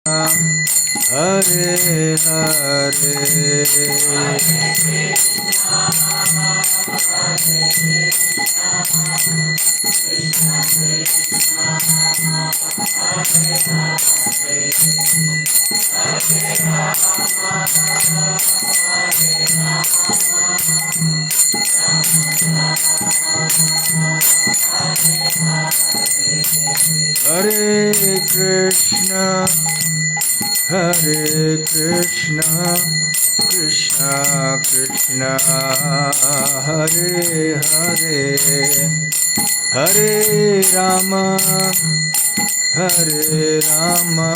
Hare Hare Hare Krishna Hare Krishna Krishna Krishna Hare Hare Hare Rama Hare Rama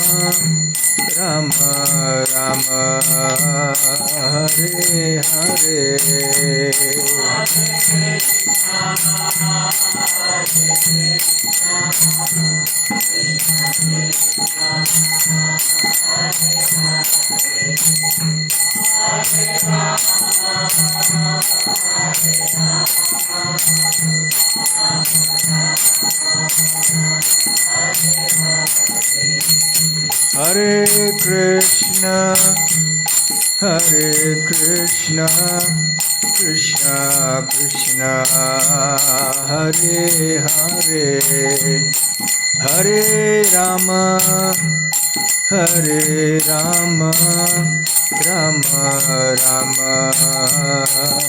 Rama Rama Hare Hare Hare Krishna Hare Krishna Krishna Krishna Hare Hare Hare Rama Hare Rama Rama Rama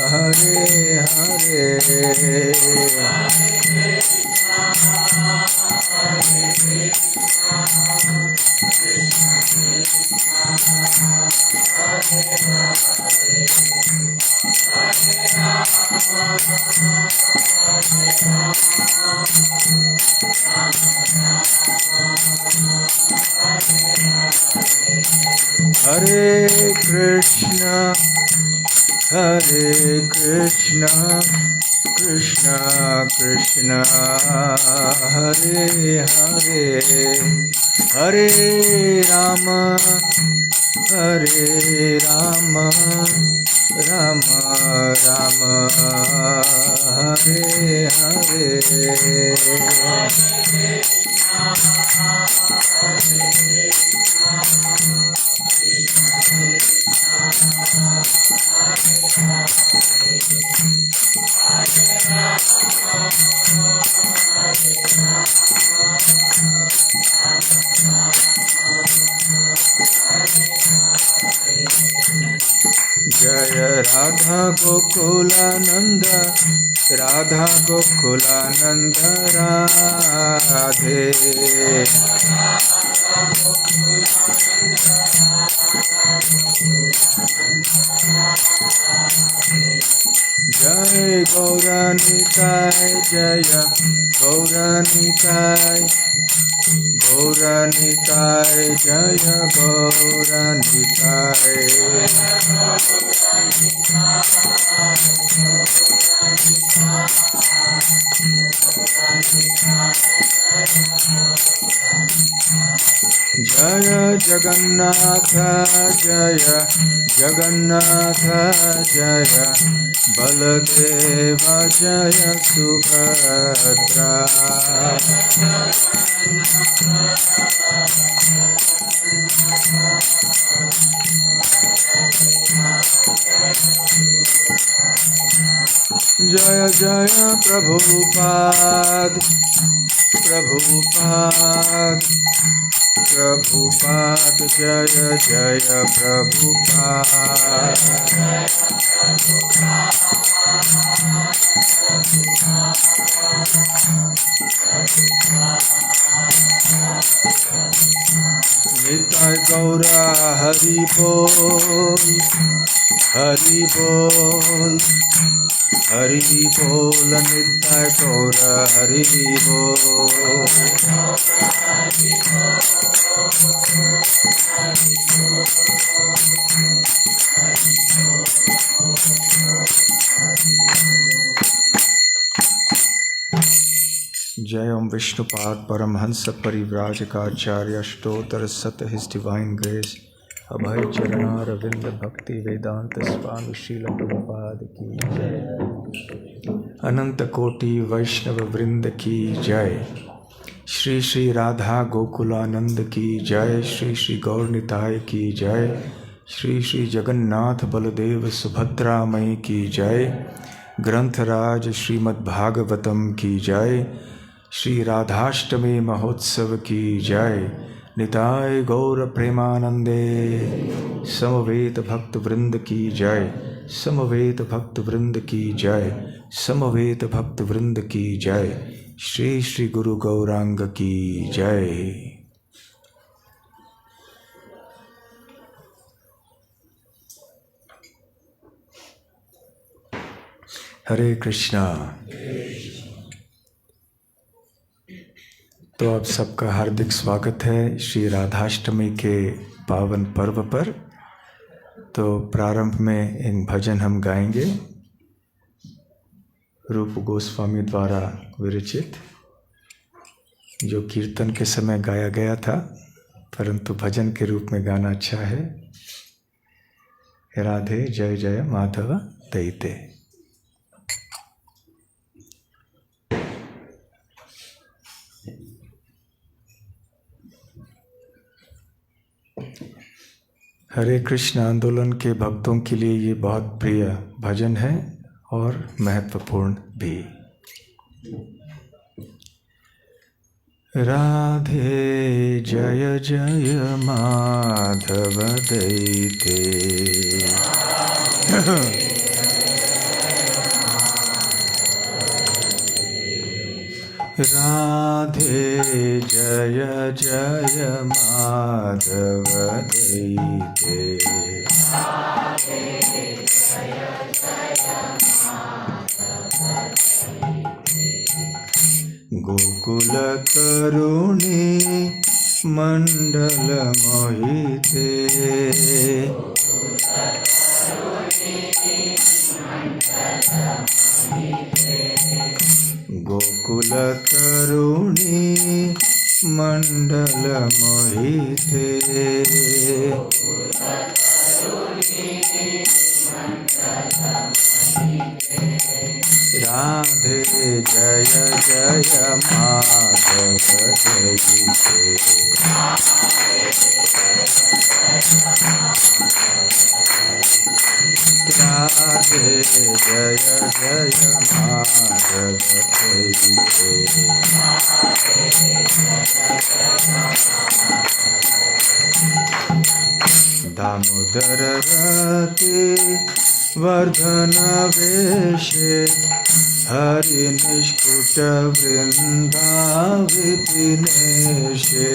Hare Hare Hare Krishna Hare Krishna Krishna Krishna Hare Hare Hare Rama Hare Rama Rama Rama Hare Hare Jai Radha Gokulananda Radha Gokulananda Radhe Jai Gauranitai Jaya Gauranitai Gauranitai Jaya Gauranitai Jaya Jagannatha Jaya Jagannatha Jaya Baladeva Jaya Subhadra Jaya Jaya Prabhupada Prabhupada Prabhupada Jaya Jaya Prabhupada Nitai Gaura Hari Bol Hari Bol Hari Bol Nitai Gaura Hari Bol Jai Om Vishnupad Paramhansa Parivrajakaacharya Stotra Sat His Divine Grace Abhay Charana Ravinda Bhakti Vedanta Swami Srila Prabhupada Ki Jai Ananta Koti Vaishnava Vrinda Ki Jai Shri Shri Radha Gokulanand की जय। श्री श्री गौर निताय की जय। श्री श्री जगन्नाथ बलदेव सुभद्रा मई की जय। ग्रंथराज श्रीमद्भागवतम की जय। श्री राधाष्टमी महोत्सव की जय। निताय गौर प्रेमानंदे। समवेत भक्त वृंद की जय। समवेत भक्त वृंद की जय। समवेत भक्त वृंद की जय। श्री श्री गुरु गौरांग की जय। हरे कृष्णा। तो आप सबका हार्दिक स्वागत है श्री राधाष्टमी के पावन पर्व पर। तो प्रारंभ में एक भजन हम गाएंगे, रूप गोस्वामी द्वारा विरचित, जो कीर्तन के समय गाया गया था, परंतु भजन के रूप में गाना अच्छा है। राधे जय जय माधव दैते। हरे कृष्ण आंदोलन के भक्तों के लिए ये बहुत प्रिय भजन है और महत्वपूर्ण भी। राधे जय जय माधव दैते। राधे जय जय माधव दैते। गोकुल करुणी मंडल मोहिते। गोकुल करुणी मंडल मोहिते। राधे जय जय माधव दैते। राधे जय जय माधव दैते। दामोदर रति वर्धन वेशे। हरि निष्कुट वृंदा विपिनेशे।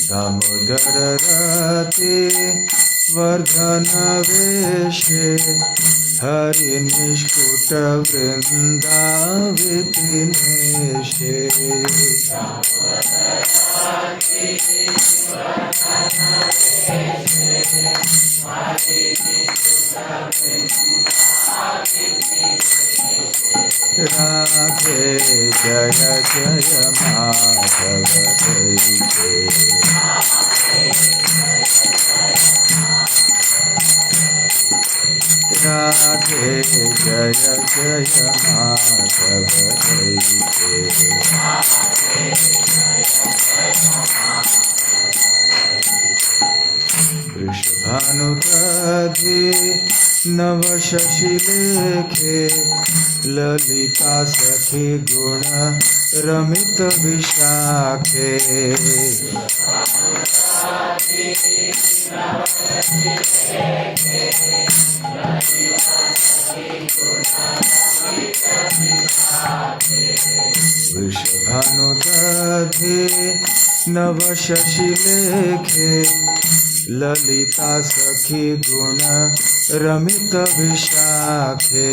दामोदर रति वर्धन वेशे। हरि निष्कुट वृंदा विपिनेशे। राधे जय जय माधव दैते। राधे जय जय माधव दैते। वृषभानुदधि नव शशि लेखे। ललिता सखी गुण रमित विशाखे। वृषभानुदधि नव शशि लेखे। ललिता सखी गुण रमित विशाखे।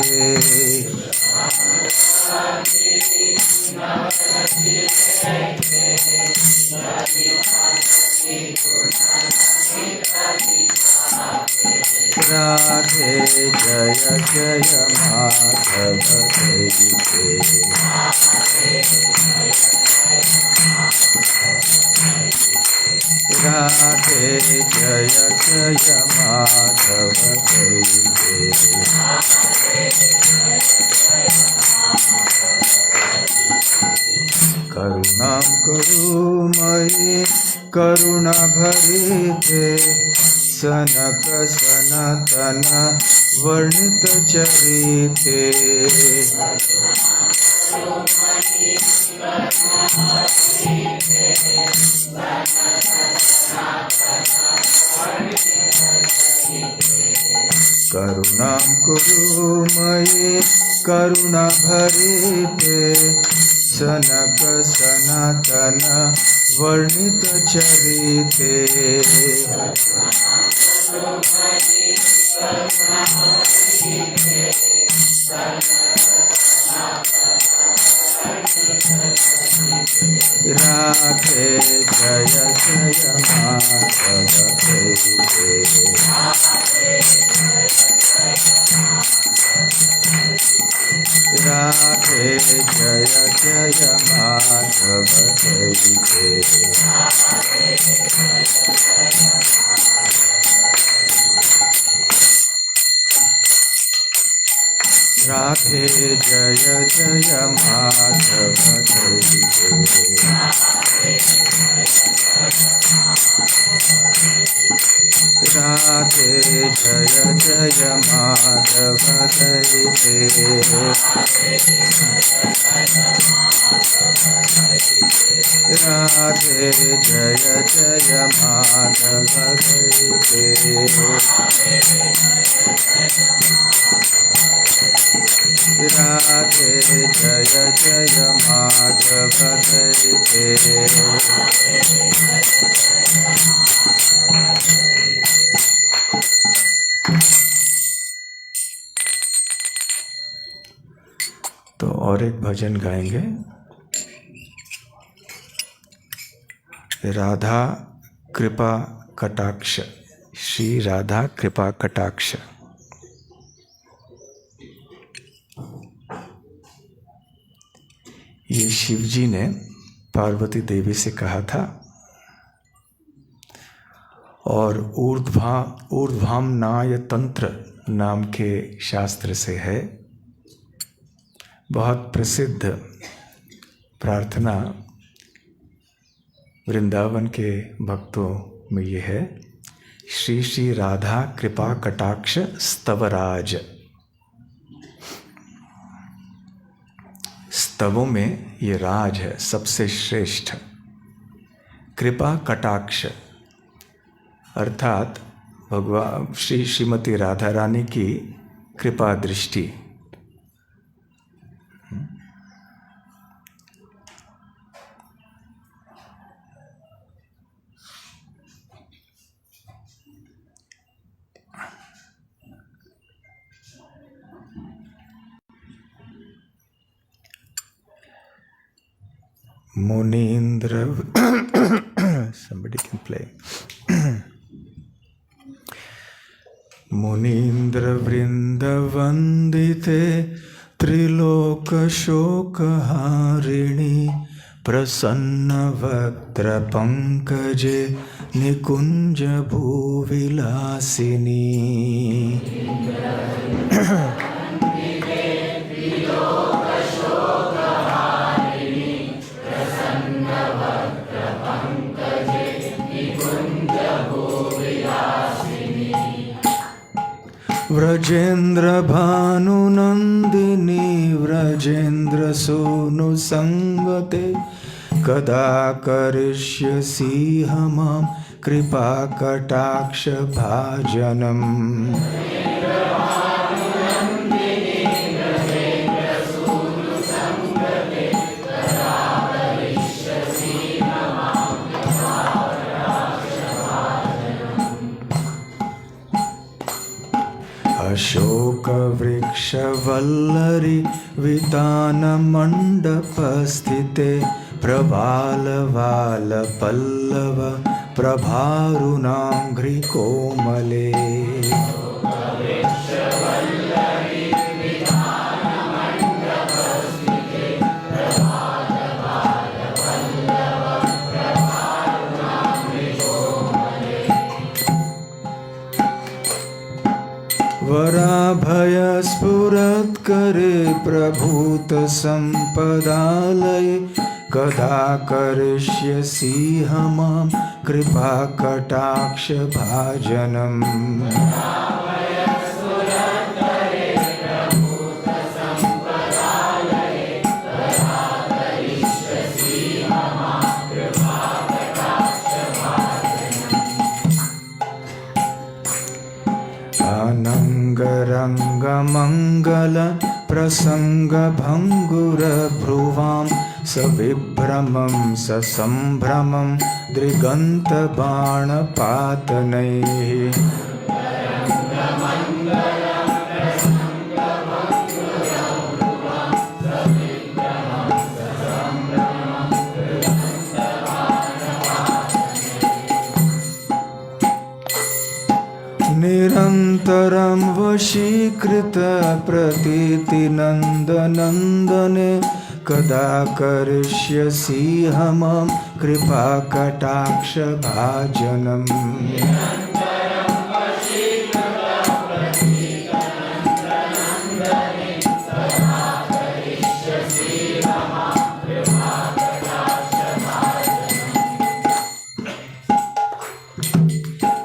राधे जय जय माधव दैते। राधे जय जय माधव जय जय। करुणां कुरु मयि करुणा भरिते सनक सनातन वर्णित चरिते। करुणां कुरु मयि करुणा भरिते सनक सनातन वर्णित चरिते। राधे जय जय माधव जय जय। राधे जय जय माधव जय जय। राधे जय जय माधव जय जय। राधे जय जय माधव जय जय। राधे जय जय माधव जय जय। राधे जय जय माधव जय जय। तो और एक भजन गाएंगे। राधा कृपा कटाक्ष, श्री राधा कृपा कटाक्ष। ये शिव जी ने पार्वती देवी से कहा था और ऊर्ध्वामनाय तंत्र नाम के शास्त्र से है। बहुत प्रसिद्ध प्रार्थना वृंदावन के भक्तों में ये है, श्री श्री राधा कृपा कटाक्ष स्तवराज। स्तवों में ये राज है, सबसे श्रेष्ठ। कृपा कटाक्ष अर्थात भगवान श्रीमती राधा रानी की कृपा दृष्टि। मुनीन्द्र somebody can play. मुनीन्द्र वृंदवंदिते त्रिलोक शोकहारिणी प्रसन्न वक्त्र पंकजे निकुंज भूविलासिनी। व्रजेन्द्र भानुनंदिनी व्रजेन्द्र सोनु संगते कदा करिष्यसि मां कृपा कटाक्ष भाजनम्। अशोक वृक्ष वल्लरी वितान मंडप स्थिते प्रबाल वाल पल्लव प्रभारुणांघ्रि कोमले। वराभय स्फुरत्करे प्रभूत सम्पदालये कदा करिष्यसि मां कृपा कटाक्ष भाजनम्। अनङ्गरङ्गमङ्गल प्रसङ्गभङ्गुरभ्रुवां सविभ्रमं ससम्भ्रमं दृगन्तबाणपातनैः। निरन्तरं वशीकृत प्रतीतिनन्दनन्दने कदा करिष्यसि मां कृपा कटाक्ष भाजनम्।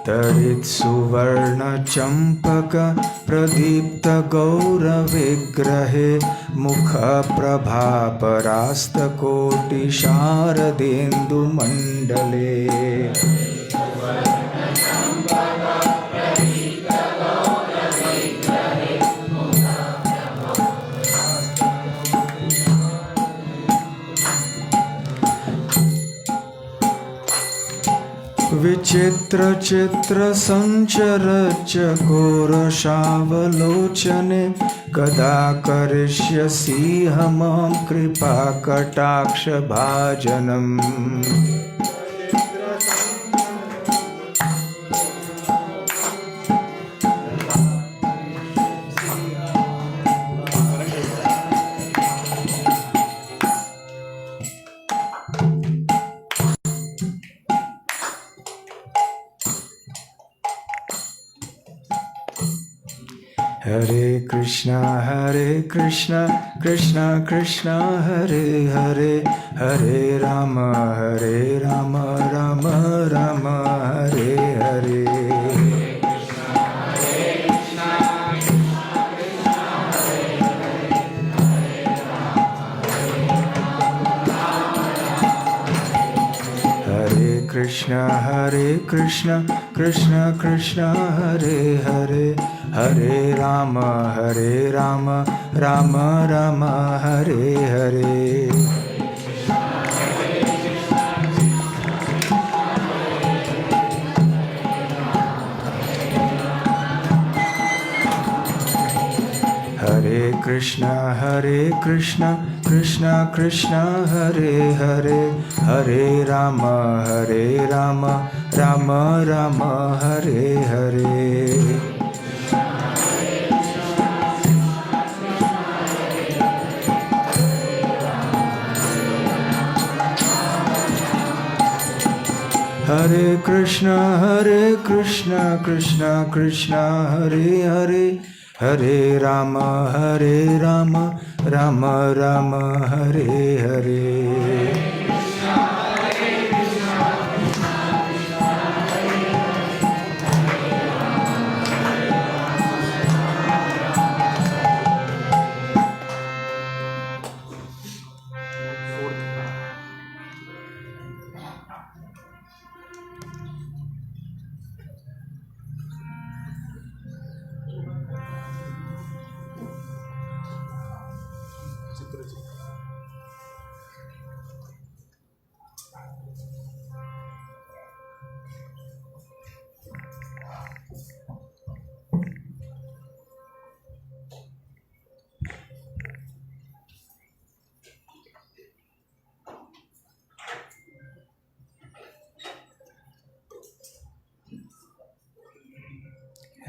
तरित्सुवर्णचम्पक प्रदीप्तगौरविग्रहे मुखप्रभापरास्तकोटिशारदेन्दुमण्डले। विचित्र चित्र संचर चकोरशावलोचने कदा करिष्यसि मां कृपा कटाक्ष भाजनम्। हरे कृष्णा कृष्णा कृष्णा हरे हरे, हरे राम राम राम हरे हरे। कृष्णा कृष्णा कृष्णा हरे हरे, हरे राम राम राम हरे हरे। हरे कृष्णा कृष्णा कृष्णा हरे हरे, हरे राम राम राम हरे हरे। हरे कृष्णा कृष्णा कृष्णा हरे हरे, हरे राम राम राम हरे हरे।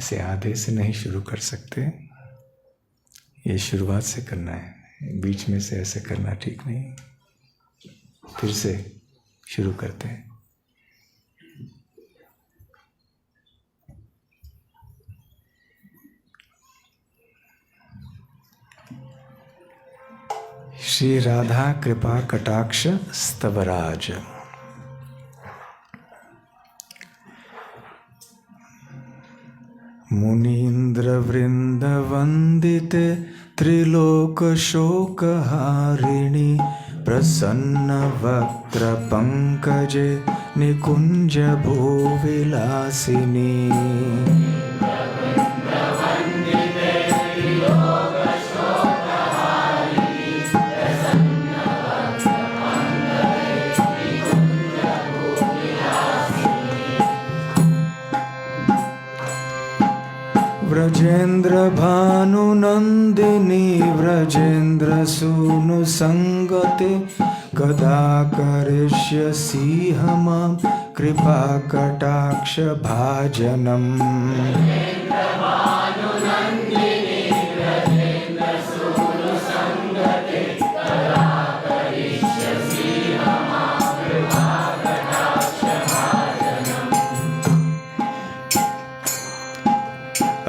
ऐसे आधे से नहीं शुरू कर सकते, ये शुरुआत से करना है, बीच में से ऐसे करना ठीक नहीं। फिर से शुरू करते हैं। श्री राधा कृपा कटाक्ष स्तवराज। मुनीन्द्र वृंद वंदिते त्रिलोक शोकहारिणी प्रसन्न वक्त्र पंकजे निकुंज भूविलासिनी। व्रजेन्द्र भानुनंदिनी व्रजेन्द्र सूनु संगते कदा करिष्यसि मां कृपा कटाक्ष भाजनम्।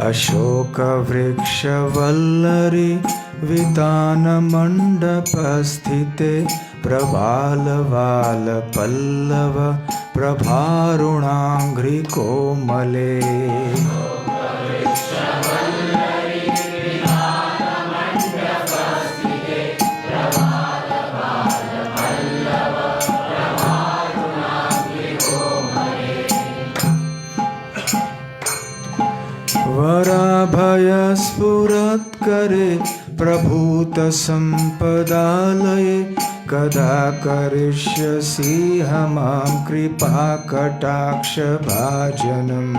अशोक वृक्ष वल्लरी वितान मंडपस्थिते प्रबालवाल पल्लव प्रभारुणांघ्रि कोमले। वराभय स्फुरत्करे प्रभूत संपदालये कदा करिष्यसि मां कृपा कटाक्ष भाजनम्।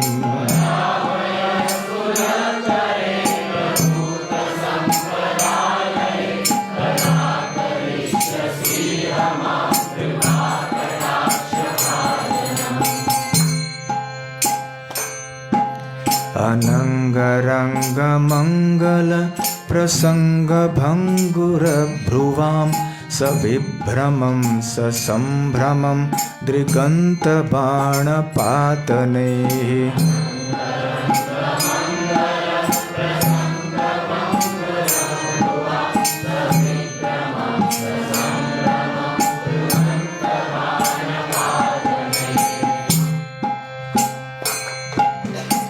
अनंगरंग मंगल प्रसंग भंगुर भ्रुवां सविभ्रमं ससंभ्रमं दृगंत बाणपातनैः।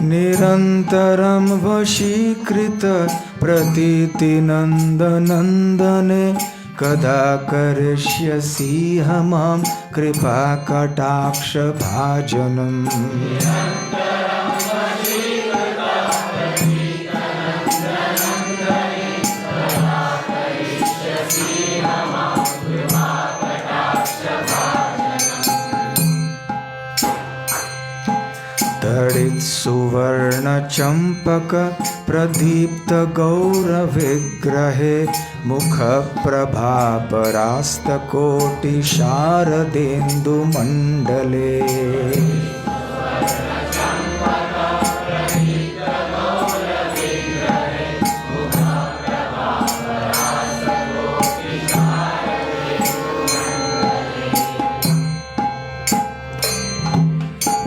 निरन्तरं वशीकृत प्रतीतिनन्दनन्दने कदा करिष्यसि मां कृपा कटाक्ष भाजनम्। तडित सुवर्ण चंपक प्रदीप्त गौर विग्रहे मुख प्रभा परास्त कोटि शारदेन्दु मंडले।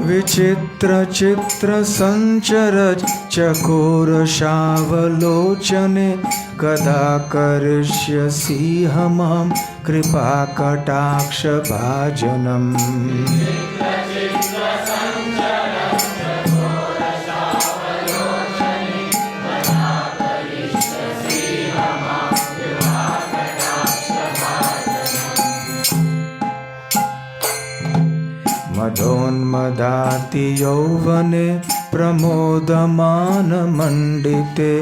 विचित्र चित्र संचर चकोर शावलोचने कदा करिष्यसि मां कृपा कटाक्ष भाजनम्। मदोन्मदाति यौवने प्रमोदमान मंडिते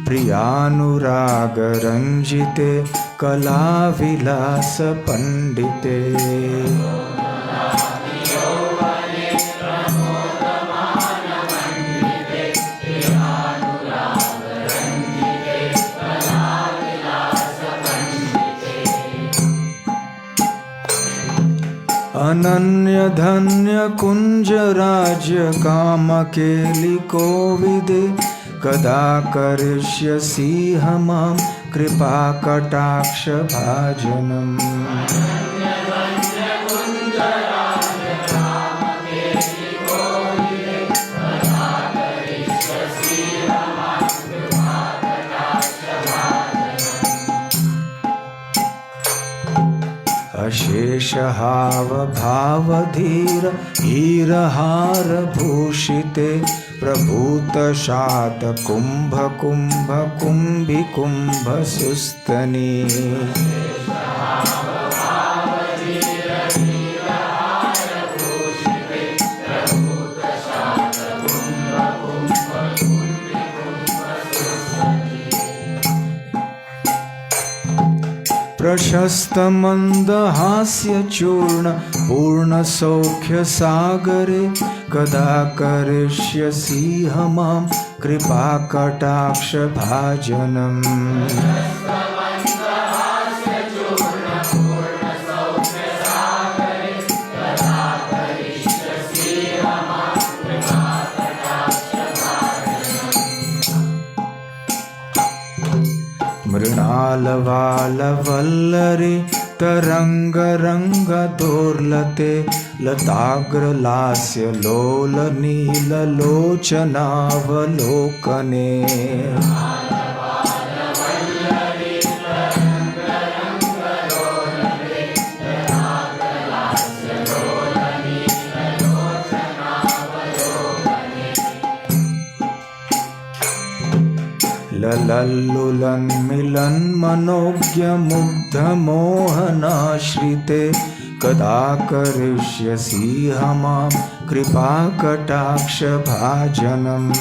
प्रियानुराग रंजिते कलाविलास पंडिते। अनन्य धन्य कुंज राज्य काम केलि कोविदे कदा करिष्यसि मां कृपा कटाक्ष भाजनम्। अशेषहाव भावधीर हीरहार भूषिते प्रभूतशात कुंभ कुंभ कुंभी कुंभ सुस्तनी प्रशस्त मंदहास्य चूर्ण पूर्ण सौख्य सागरे कदा करिष्यसि मां कृपा कटाक्ष भाजनम्। मृणालवालवल्लरी तरंग रंग दोर्लते लताग्रलास्य लोल नील लोचनावलोकने ललल्लुलन् मिलन् मनोज्ञ मुग्ध मोहनाश्रिते कदा करिष्यसि मां कृपा कटाक्ष भाजनम्।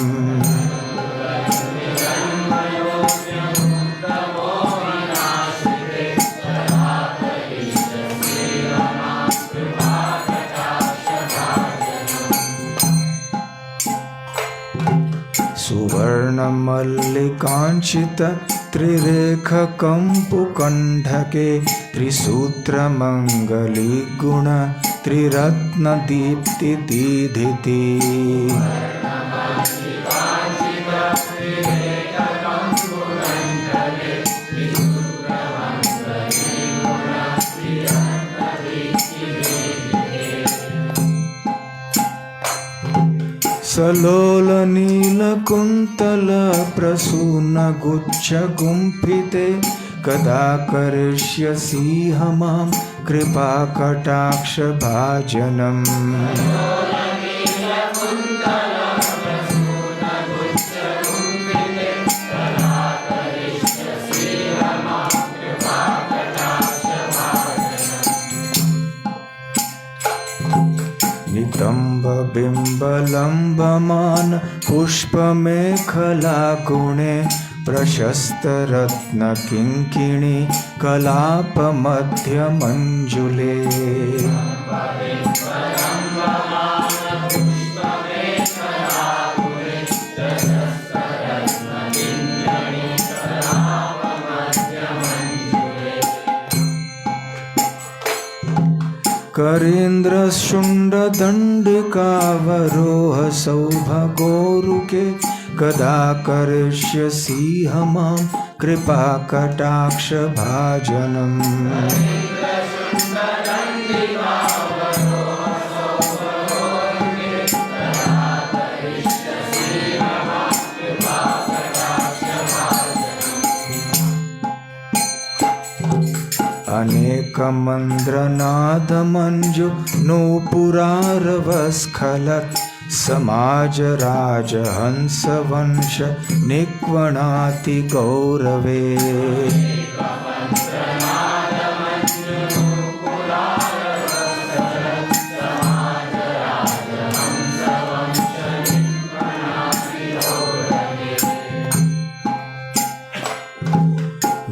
सुवर्णमल्लिकाञ्चित त्रिरेखकम्पुकण्ढके त्रिसूत्रमङ्गलीगुण त्रिरत्नदीप्तिदीधिति सलोल नील कुंतल प्रसून गुच्छ गुंफिते कदा करिष्यसि मां कृपा कटाक्ष भाजनम्। नितंब बिंबलंबमान पुष्पमेखला गुणे प्रशस्त रत्न किंकिणी कलाप मध्य मंजुले करेन्द्र शुंड दंडिकावरोह सौभगोरुके कदा करिष्यसि मां कृपा कटाक्ष भाजनम्। अनेक मंद्रनाद मंजु नूपुरारवस्खलत् समाज राज हंस वंश निक्वणाति गौरवे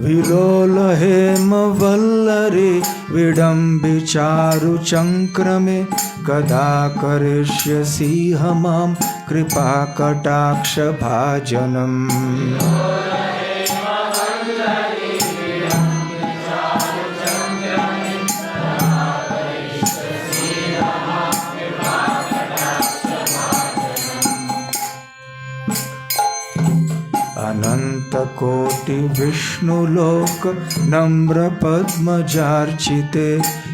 विलोल हेम वल्लरी विडम्बिचारु चंक्रमे कदा करिष्यसि मां कृपा कटाक्ष भाजनम्। अनंत कोटि विष्णुलोक नम्र पद्मजार्चिते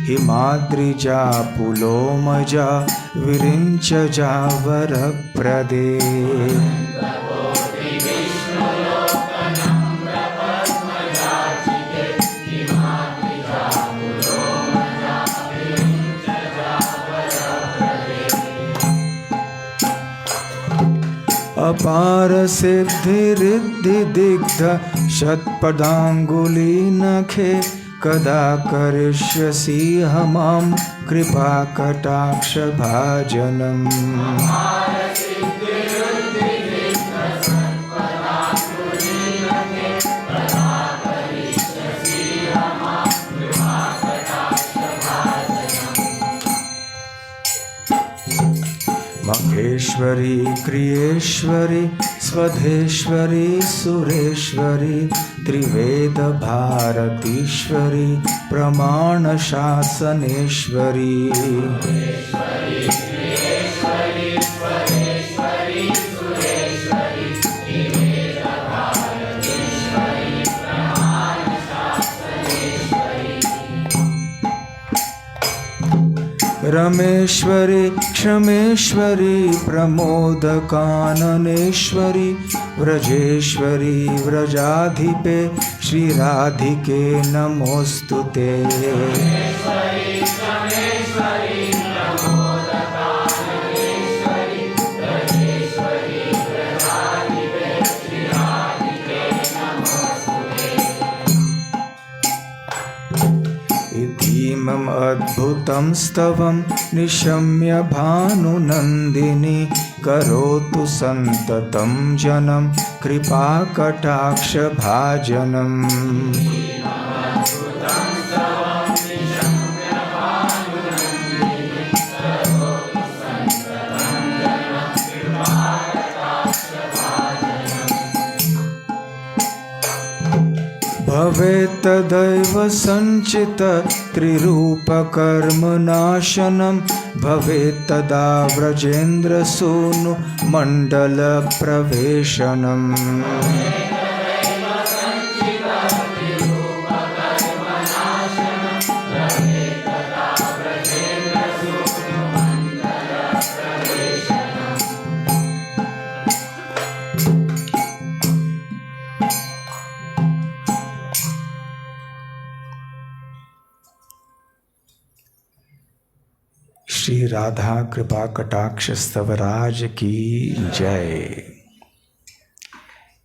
हिमाद्रिजा पुलोमजा विरिञ्चजा वरप्रदे अपार सिद्धि रिद्धि दिग्ध शतपदांगुली नखे कदा करिष्यसि मां कृपा कटाक्ष भाजनम्। महेश्वरी क्रियेश्वरी स्वधेश्वरी सुरेश्वरी त्रिवेद भारतीश्वरी प्रमाण शासनेश्वरी। रमेश्वरी क्षमेश्वरी प्रमोदकाननेश्वरी व्रजेश्वरी व्रजाधिपे श्रीराधिके नमोस्तुते। इतीमम् अद्भुतं स्तवं निशम्य भानुनन्दिनी करोतु सन्ततं जनं कृपाकटाक्ष भाजनम्। भवेत् तदैव संचित त्रिरूपकर्मनाशनं भवेत् तदा व्रजेन्द्रसूनु मण्डलप्रवेशनम्। श्री राधा कृपा कटाक्ष स्तवराज की जय।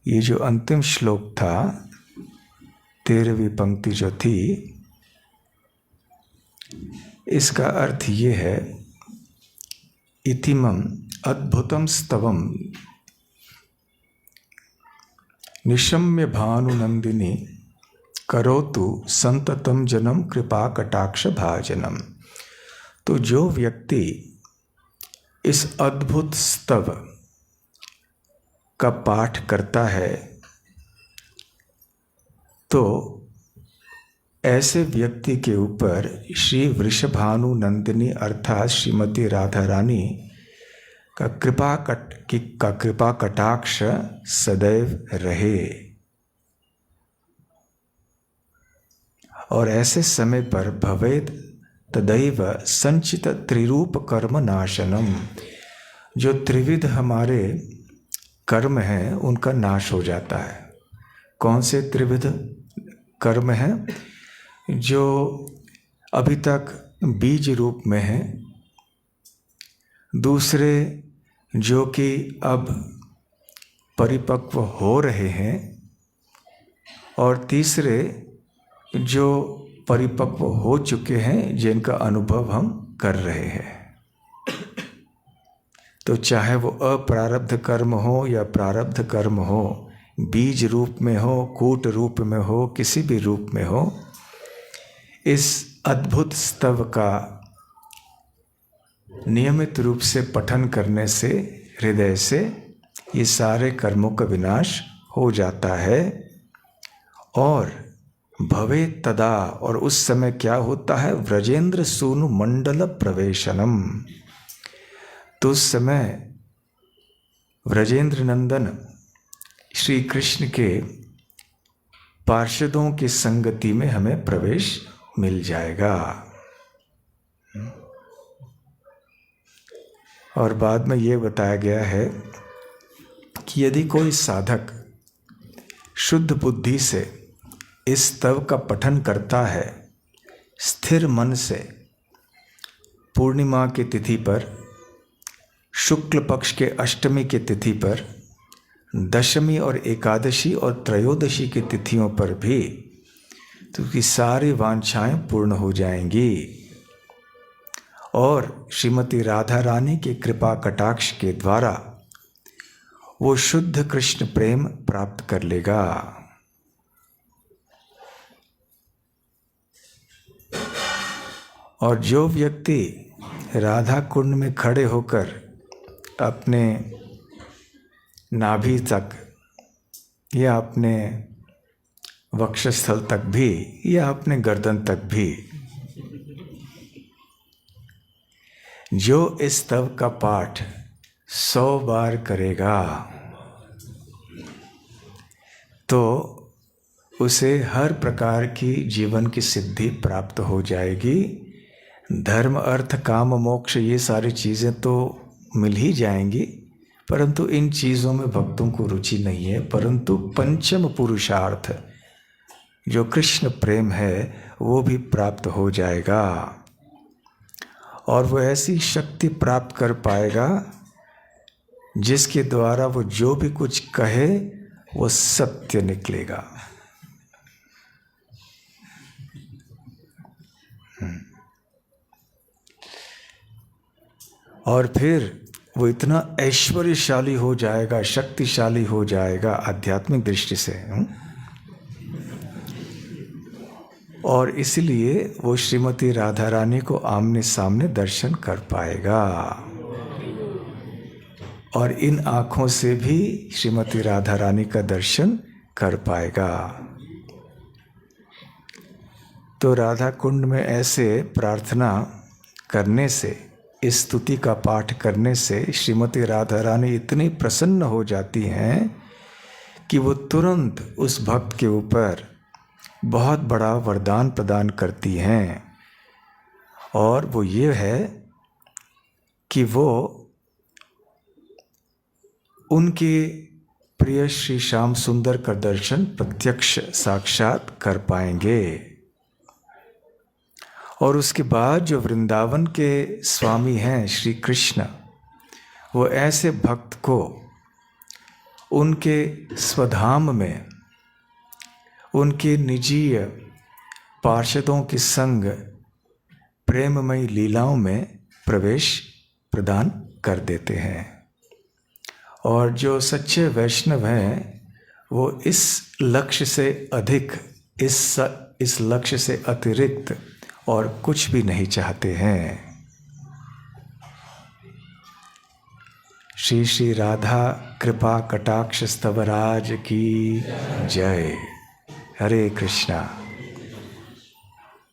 ये जो अंतिम श्लोक था, 13वीं पंक्ति जो थी, इसका अर्थ ये है, इतिमम अद्भुतम स्तवम निशम्य भानुनंदिनी करोतु संततम जनम कृपा कटाक्ष भाजनम। तो जो व्यक्ति इस अद्भुत स्तव का पाठ करता है, तो ऐसे व्यक्ति के ऊपर श्री वृषभानु नंदिनी अर्थात श्रीमती राधा रानी का कृपा कटाक्ष सदैव रहे। और ऐसे समय पर भवेद तदैव संचित त्रिरूप कर्म नाशनम, जो त्रिविध हमारे कर्म हैं उनका नाश हो जाता है। कौन से त्रिविध कर्म हैं? जो अभी तक बीज रूप में हैं, दूसरे जो कि अब परिपक्व हो रहे हैं, और तीसरे जो परिपक्व हो चुके हैं, जिनका अनुभव हम कर रहे हैं। तो चाहे वो अप्रारब्ध कर्म हो या प्रारब्ध कर्म हो, बीज रूप में हो, कूट रूप में हो, किसी भी रूप में हो, इस अद्भुत स्तव का नियमित रूप से पठन करने से, हृदय से, ये सारे कर्मों का विनाश हो जाता है। और भवे तदा, और उस समय क्या होता है? व्रजेंद्र सूनु मंडल प्रवेशनम। तो उस समय व्रजेंद्र नंदन श्री कृष्ण के पार्षदों की संगति में हमें प्रवेश मिल जाएगा। और बाद में ये बताया गया है कि यदि कोई साधक शुद्ध बुद्धि से इस स्तव का पठन करता है, स्थिर मन से, पूर्णिमा की तिथि पर, शुक्ल पक्ष के अष्टमी की तिथि पर दशमी और एकादशी और त्रयोदशी की तिथियों पर भी तुझकी सारी वांछाएं पूर्ण हो जाएंगी और श्रीमती राधा रानी की कृपा कटाक्ष के द्वारा वो शुद्ध कृष्ण प्रेम प्राप्त कर लेगा। और जो व्यक्ति राधा कुंड में खड़े होकर अपने नाभि तक या अपने वक्षस्थल तक भी या अपने गर्दन तक भी जो इस स्तव का पाठ 100 बार करेगा तो उसे हर प्रकार की जीवन की सिद्धि प्राप्त हो जाएगी। धर्म अर्थ काम मोक्ष ये सारी चीज़ें तो मिल ही जाएंगी, परंतु इन चीज़ों में भक्तों को रुचि नहीं है। परंतु पंचम पुरुषार्थ जो कृष्ण प्रेम है वो भी प्राप्त हो जाएगा और वो ऐसी शक्ति प्राप्त कर पाएगा जिसके द्वारा वो जो भी कुछ कहे वो सत्य निकलेगा। और फिर वो इतना ऐश्वर्यशाली हो जाएगा, शक्तिशाली हो जाएगा आध्यात्मिक दृष्टि से। और इसलिए वो श्रीमती राधा रानी को आमने सामने दर्शन कर पाएगा और इन आँखों से भी श्रीमती राधा रानी का दर्शन कर पाएगा। तो राधा कुंड में ऐसे प्रार्थना करने से, इस स्तुति का पाठ करने से श्रीमती राधा रानी इतनी प्रसन्न हो जाती हैं कि वो तुरंत उस भक्त के ऊपर बहुत बड़ा वरदान प्रदान करती हैं। और वो ये है कि वो उनके प्रिय श्री श्याम सुंदर का दर्शन प्रत्यक्ष साक्षात कर पाएंगे। और उसके बाद जो वृंदावन के स्वामी हैं श्री कृष्ण, वो ऐसे भक्त को उनके स्वधाम में उनके निजीय पार्षदों के संग प्रेममयी लीलाओं में प्रवेश प्रदान कर देते हैं। और जो सच्चे वैष्णव हैं वो इस लक्ष्य से अधिक, इस लक्ष्य से अतिरिक्त और कुछ भी नहीं चाहते हैं। श्री श्री राधा कृपा कटाक्ष स्तवराज की जय। हरे कृष्णा।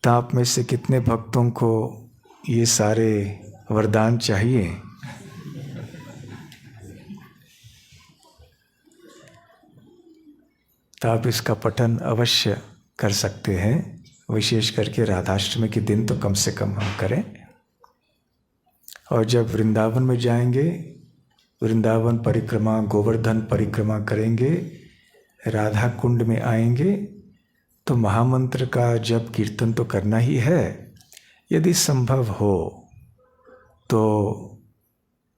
तो आप में से कितने भक्तों को ये सारे वरदान चाहिए? तो आप इसका पठन अवश्य कर सकते हैं। विशेष करके राधाष्टमी के दिन तो कम से कम हम करें। और जब वृंदावन में जाएंगे, वृंदावन परिक्रमा, गोवर्धन परिक्रमा करेंगे, राधा कुंड में आएंगे तो महामंत्र का जप कीर्तन तो करना ही है। यदि संभव हो तो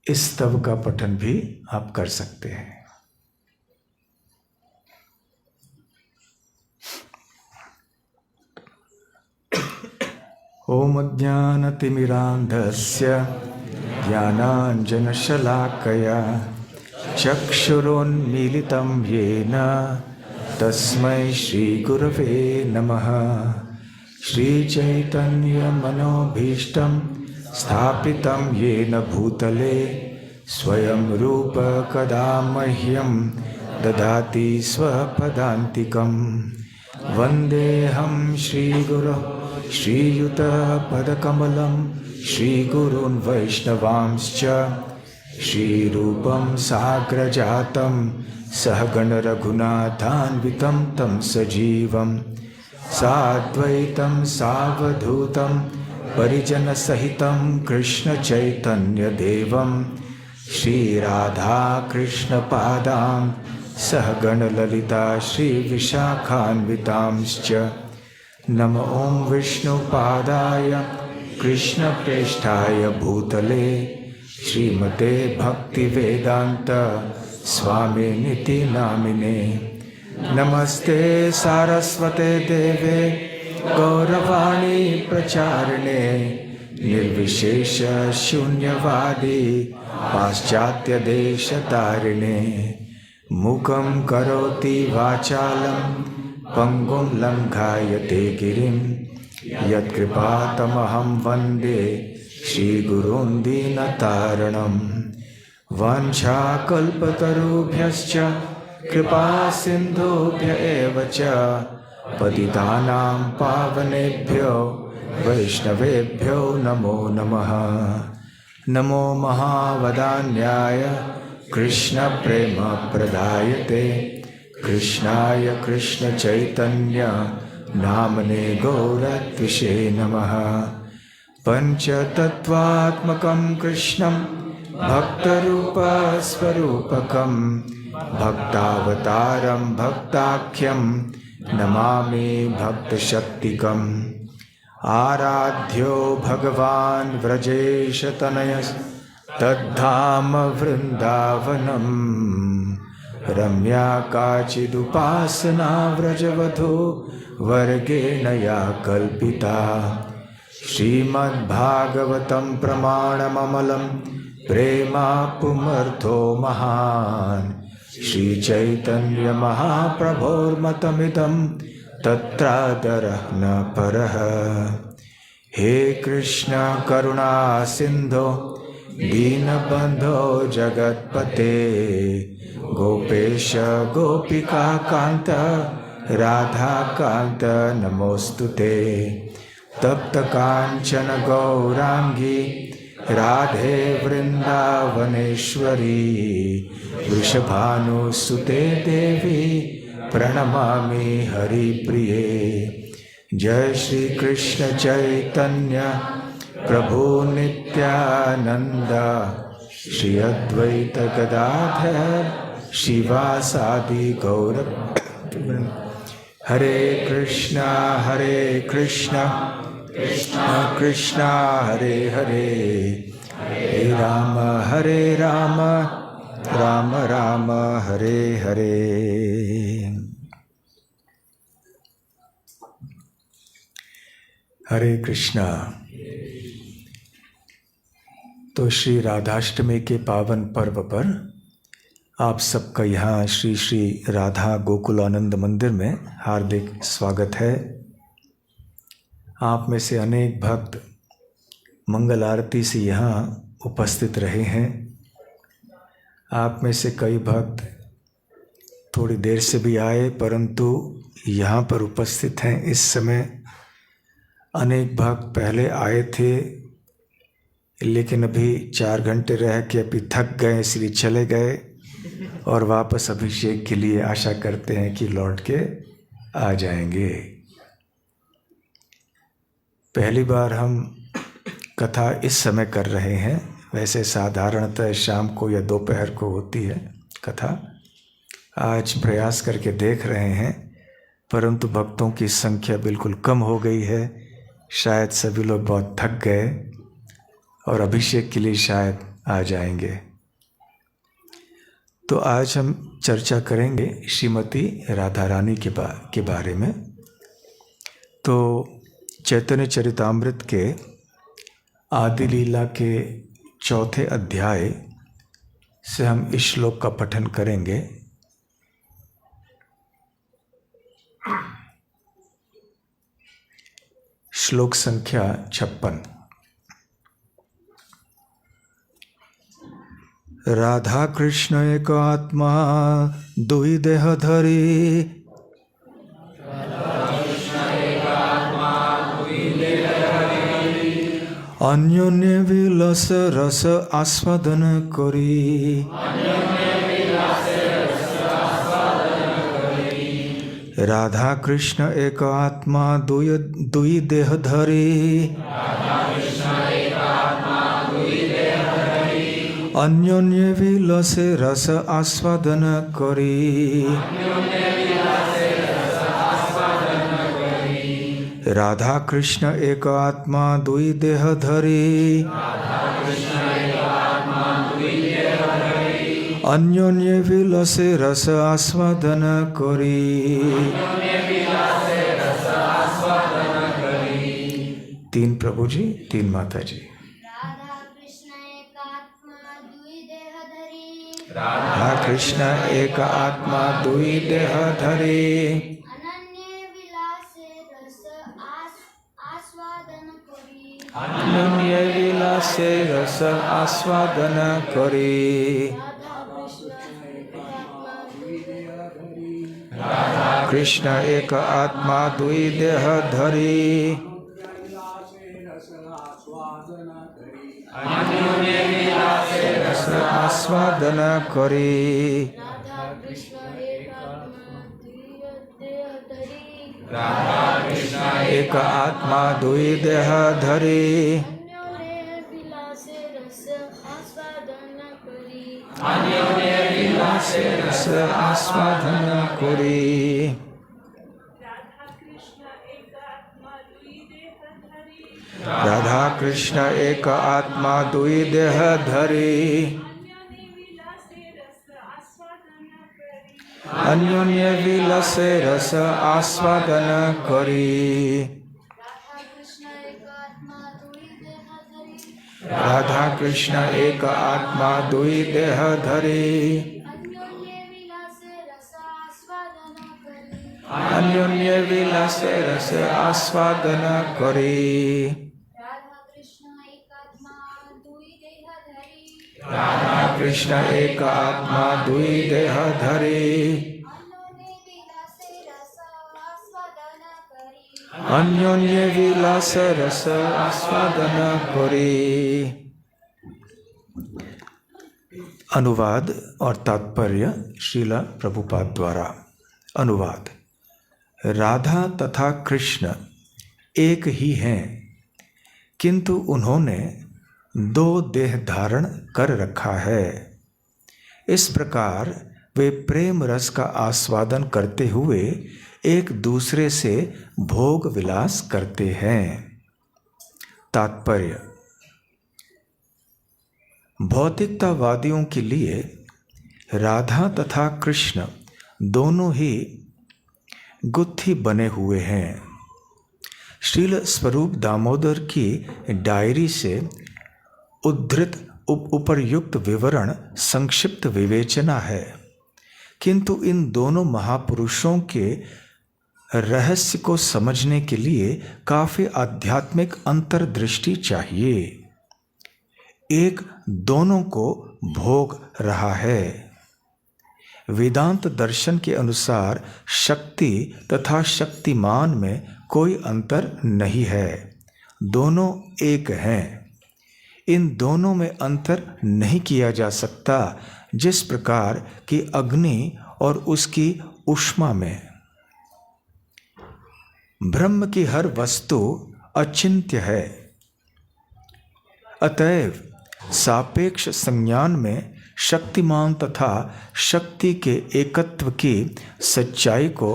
इस स्तव का पठन भी आप कर सकते हैं। ओम ज्ञानतिमिरान्धस्य ज्ञानाञ्जनशलाकया चक्षुरोन्मीलितं येन तस्मै श्रीगुरवे नमः। श्रीचैतन्यमनोभीष्टं स्थापितं येन भूतले स्वयं रूप कदा मह्यं ददाति स्वपदान्तिकं। वन्देऽहं श्रीगुरोः श्रीयुतपदकमलं श्रीगुरून् वैष्णवांश्च श्रीरूपं साग्रजातं सहगणरघुनाथान्वितं तं सजीवं साद्वैतं सावधूतं परिजनसहितं कृष्णचैतन्यदेवं श्रीराधाकृष्णपादां सहगणललिता श्रीविशाखान्वितांश्च। नमो ॐ विष्णुपादाय कृष्णप्रेष्ठाय भूतले श्रीमते भक्तिवेदान्त स्वामिनिति नामिने। नमस्ते सारस्वते देवे गौरवाणी प्रचारिणे निर्विशेष शून्यवादी पाश्चात्य देश तारिणे। मूकं करोति वाचालं पंगुं लंघायते गिरिं यत्कृपातमहं वन्दे श्रीगुरुं दीनतारिणं। वाञ्छाकल्पतरुभ्यश्च कृपा सिन्धुभ्य एव च पतितानां पावनेभ्यो वैष्णवेभ्यो नमो नमः। नमो महावदान्याय कृष्णप्रेमप्रदायते कृष्णाय कृष्णचैतन्य नामने गौरत्विषे नमः। पञ्चतत्त्वात्मकं कृष्णं भक्तरूपस्वरूपकं भक्तावतारं भक्ताख्यं नमामि भक्तशक्तिकम्। आराध्यो भगवान् व्रजेशतनयस्तद्धाम वृन्दावनम्। रम्या काचिदुपासना व्रजवधू वर्गेण या कल्पिता। श्रीमद्भागवतं प्रमाणममलं प्रेमापुमर्थो महान्। श्रीचैतन्यमहाप्रभोर्मतमिदं तत्रादरः न परः। हे कृष्ण करुणा सिन्धो दीनबन्धो जगत्पते गोपेश गोपिका कान्त राधाकान्त नमोस्तुते। तप्त कांचन गौरांगी राधे वृंदावनेश्वरी वृषभानुसुते देवी प्रणमामि हरिप्रिये। जय श्री कृष्ण चैतन्य प्रभु नित्यानंद श्री अद्वैत गदाधर शिवासादि गौर। हरे कृष्णा कृष्णा कृष्णा हरे हरे हरे राम राम राम हरे हरे। हरे कृष्णा। तो श्री राधाष्टमी के पावन पर्व पर आप सबका यहाँ श्री श्री राधा गोकुल आनंद मंदिर में हार्दिक स्वागत है। आप में से अनेक भक्त मंगल आरती से यहाँ उपस्थित रहे हैं। आप में से कई भक्त थोड़ी देर से भी आए, परंतु यहाँ पर उपस्थित हैं इस समय। अनेक भक्त पहले आए थे लेकिन अभी 4 घंटे रह के अभी थक गए, इसलिए चले गए और वापस अभिषेक के लिए आशा करते हैं कि लौट के आ जाएंगे। पहली बार हम कथा इस समय कर रहे हैं। वैसे साधारणतः शाम को या दोपहर को होती है कथा। आज प्रयास करके देख रहे हैं, परंतु भक्तों की संख्या बिल्कुल कम हो गई है। शायद सभी लोग बहुत थक गए और अभिषेक के लिए शायद आ जाएंगे। तो आज हम चर्चा करेंगे श्रीमती राधा रानी के बारे में। तो चैतन्य चरितामृत के आदि लीला के 4थे अध्याय से हम इस श्लोक का पठन करेंगे। श्लोक संख्या 56। राधा कृष्ण एक आत्मा दुई देह धरी अन्योन्य विलस रस आस्वादन करी। राधा कृष्ण एक आत्मा दुई देह धरी अन्योन्य विलसे रस आस्वादन करी। राधा कृष्ण एक आत्मा दुई देह धरी अन्योन्ये विलसे रस आस्वादन करी। तीन प्रभु जी, तीन माता जी। राधा कृष्ण एक आत्मा दुई देह धरी। अनन्य विलासे रस आस्वादन करी। अन्योन्य विलासे रस आस्वादन करी। राधा कृष्ण एक आत्मा दुई देह धरी। रस आस्वादन करी। एक आत्मा दुई देह धरी। रस आस्वादन करी। राधा कृष्ण एक आत्मा दुई देह धरी। अन्योन्य विलासे रस आस्वादन करी। राधा कृष्ण एक आत्मा दुई देह धरी। अन्योन्य विलासे रस आस्वादन करी। राधा कृष्ण एक आत्मा दुई देह धरी। अन्योन्य विलास रस आस्वादन करी। अनुवाद और तात्पर्य श्रीला प्रभुपाद द्वारा। अनुवाद। राधा तथा कृष्ण एक ही हैं, किंतु उन्होंने दो देह धारण कर रखा है। इस प्रकार वे प्रेम रस का आस्वादन करते हुए एक दूसरे से भोग विलास करते हैं। तात्पर्य। भौतिकतावादियों के लिए राधा तथा कृष्ण दोनों ही गुत्थी बने हुए हैं। श्रील स्वरूप दामोदर की डायरी से उद्धृत उपर्युक्त विवरण संक्षिप्त विवेचना है, किंतु इन दोनों महापुरुषों के रहस्य को समझने के लिए काफी आध्यात्मिक अंतर्दृष्टि चाहिए। एक दोनों को भोग रहा है। वेदांत दर्शन के अनुसार शक्ति तथा शक्तिमान में कोई अंतर नहीं है, दोनों एक हैं। इन दोनों में अंतर नहीं किया जा सकता, जिस प्रकार कि अग्नि और उसकी ऊष्मा में। ब्रह्म की हर वस्तु अचिंत्य है, अतएव सापेक्ष संज्ञान में शक्तिमान तथा शक्ति के एकत्व की सच्चाई को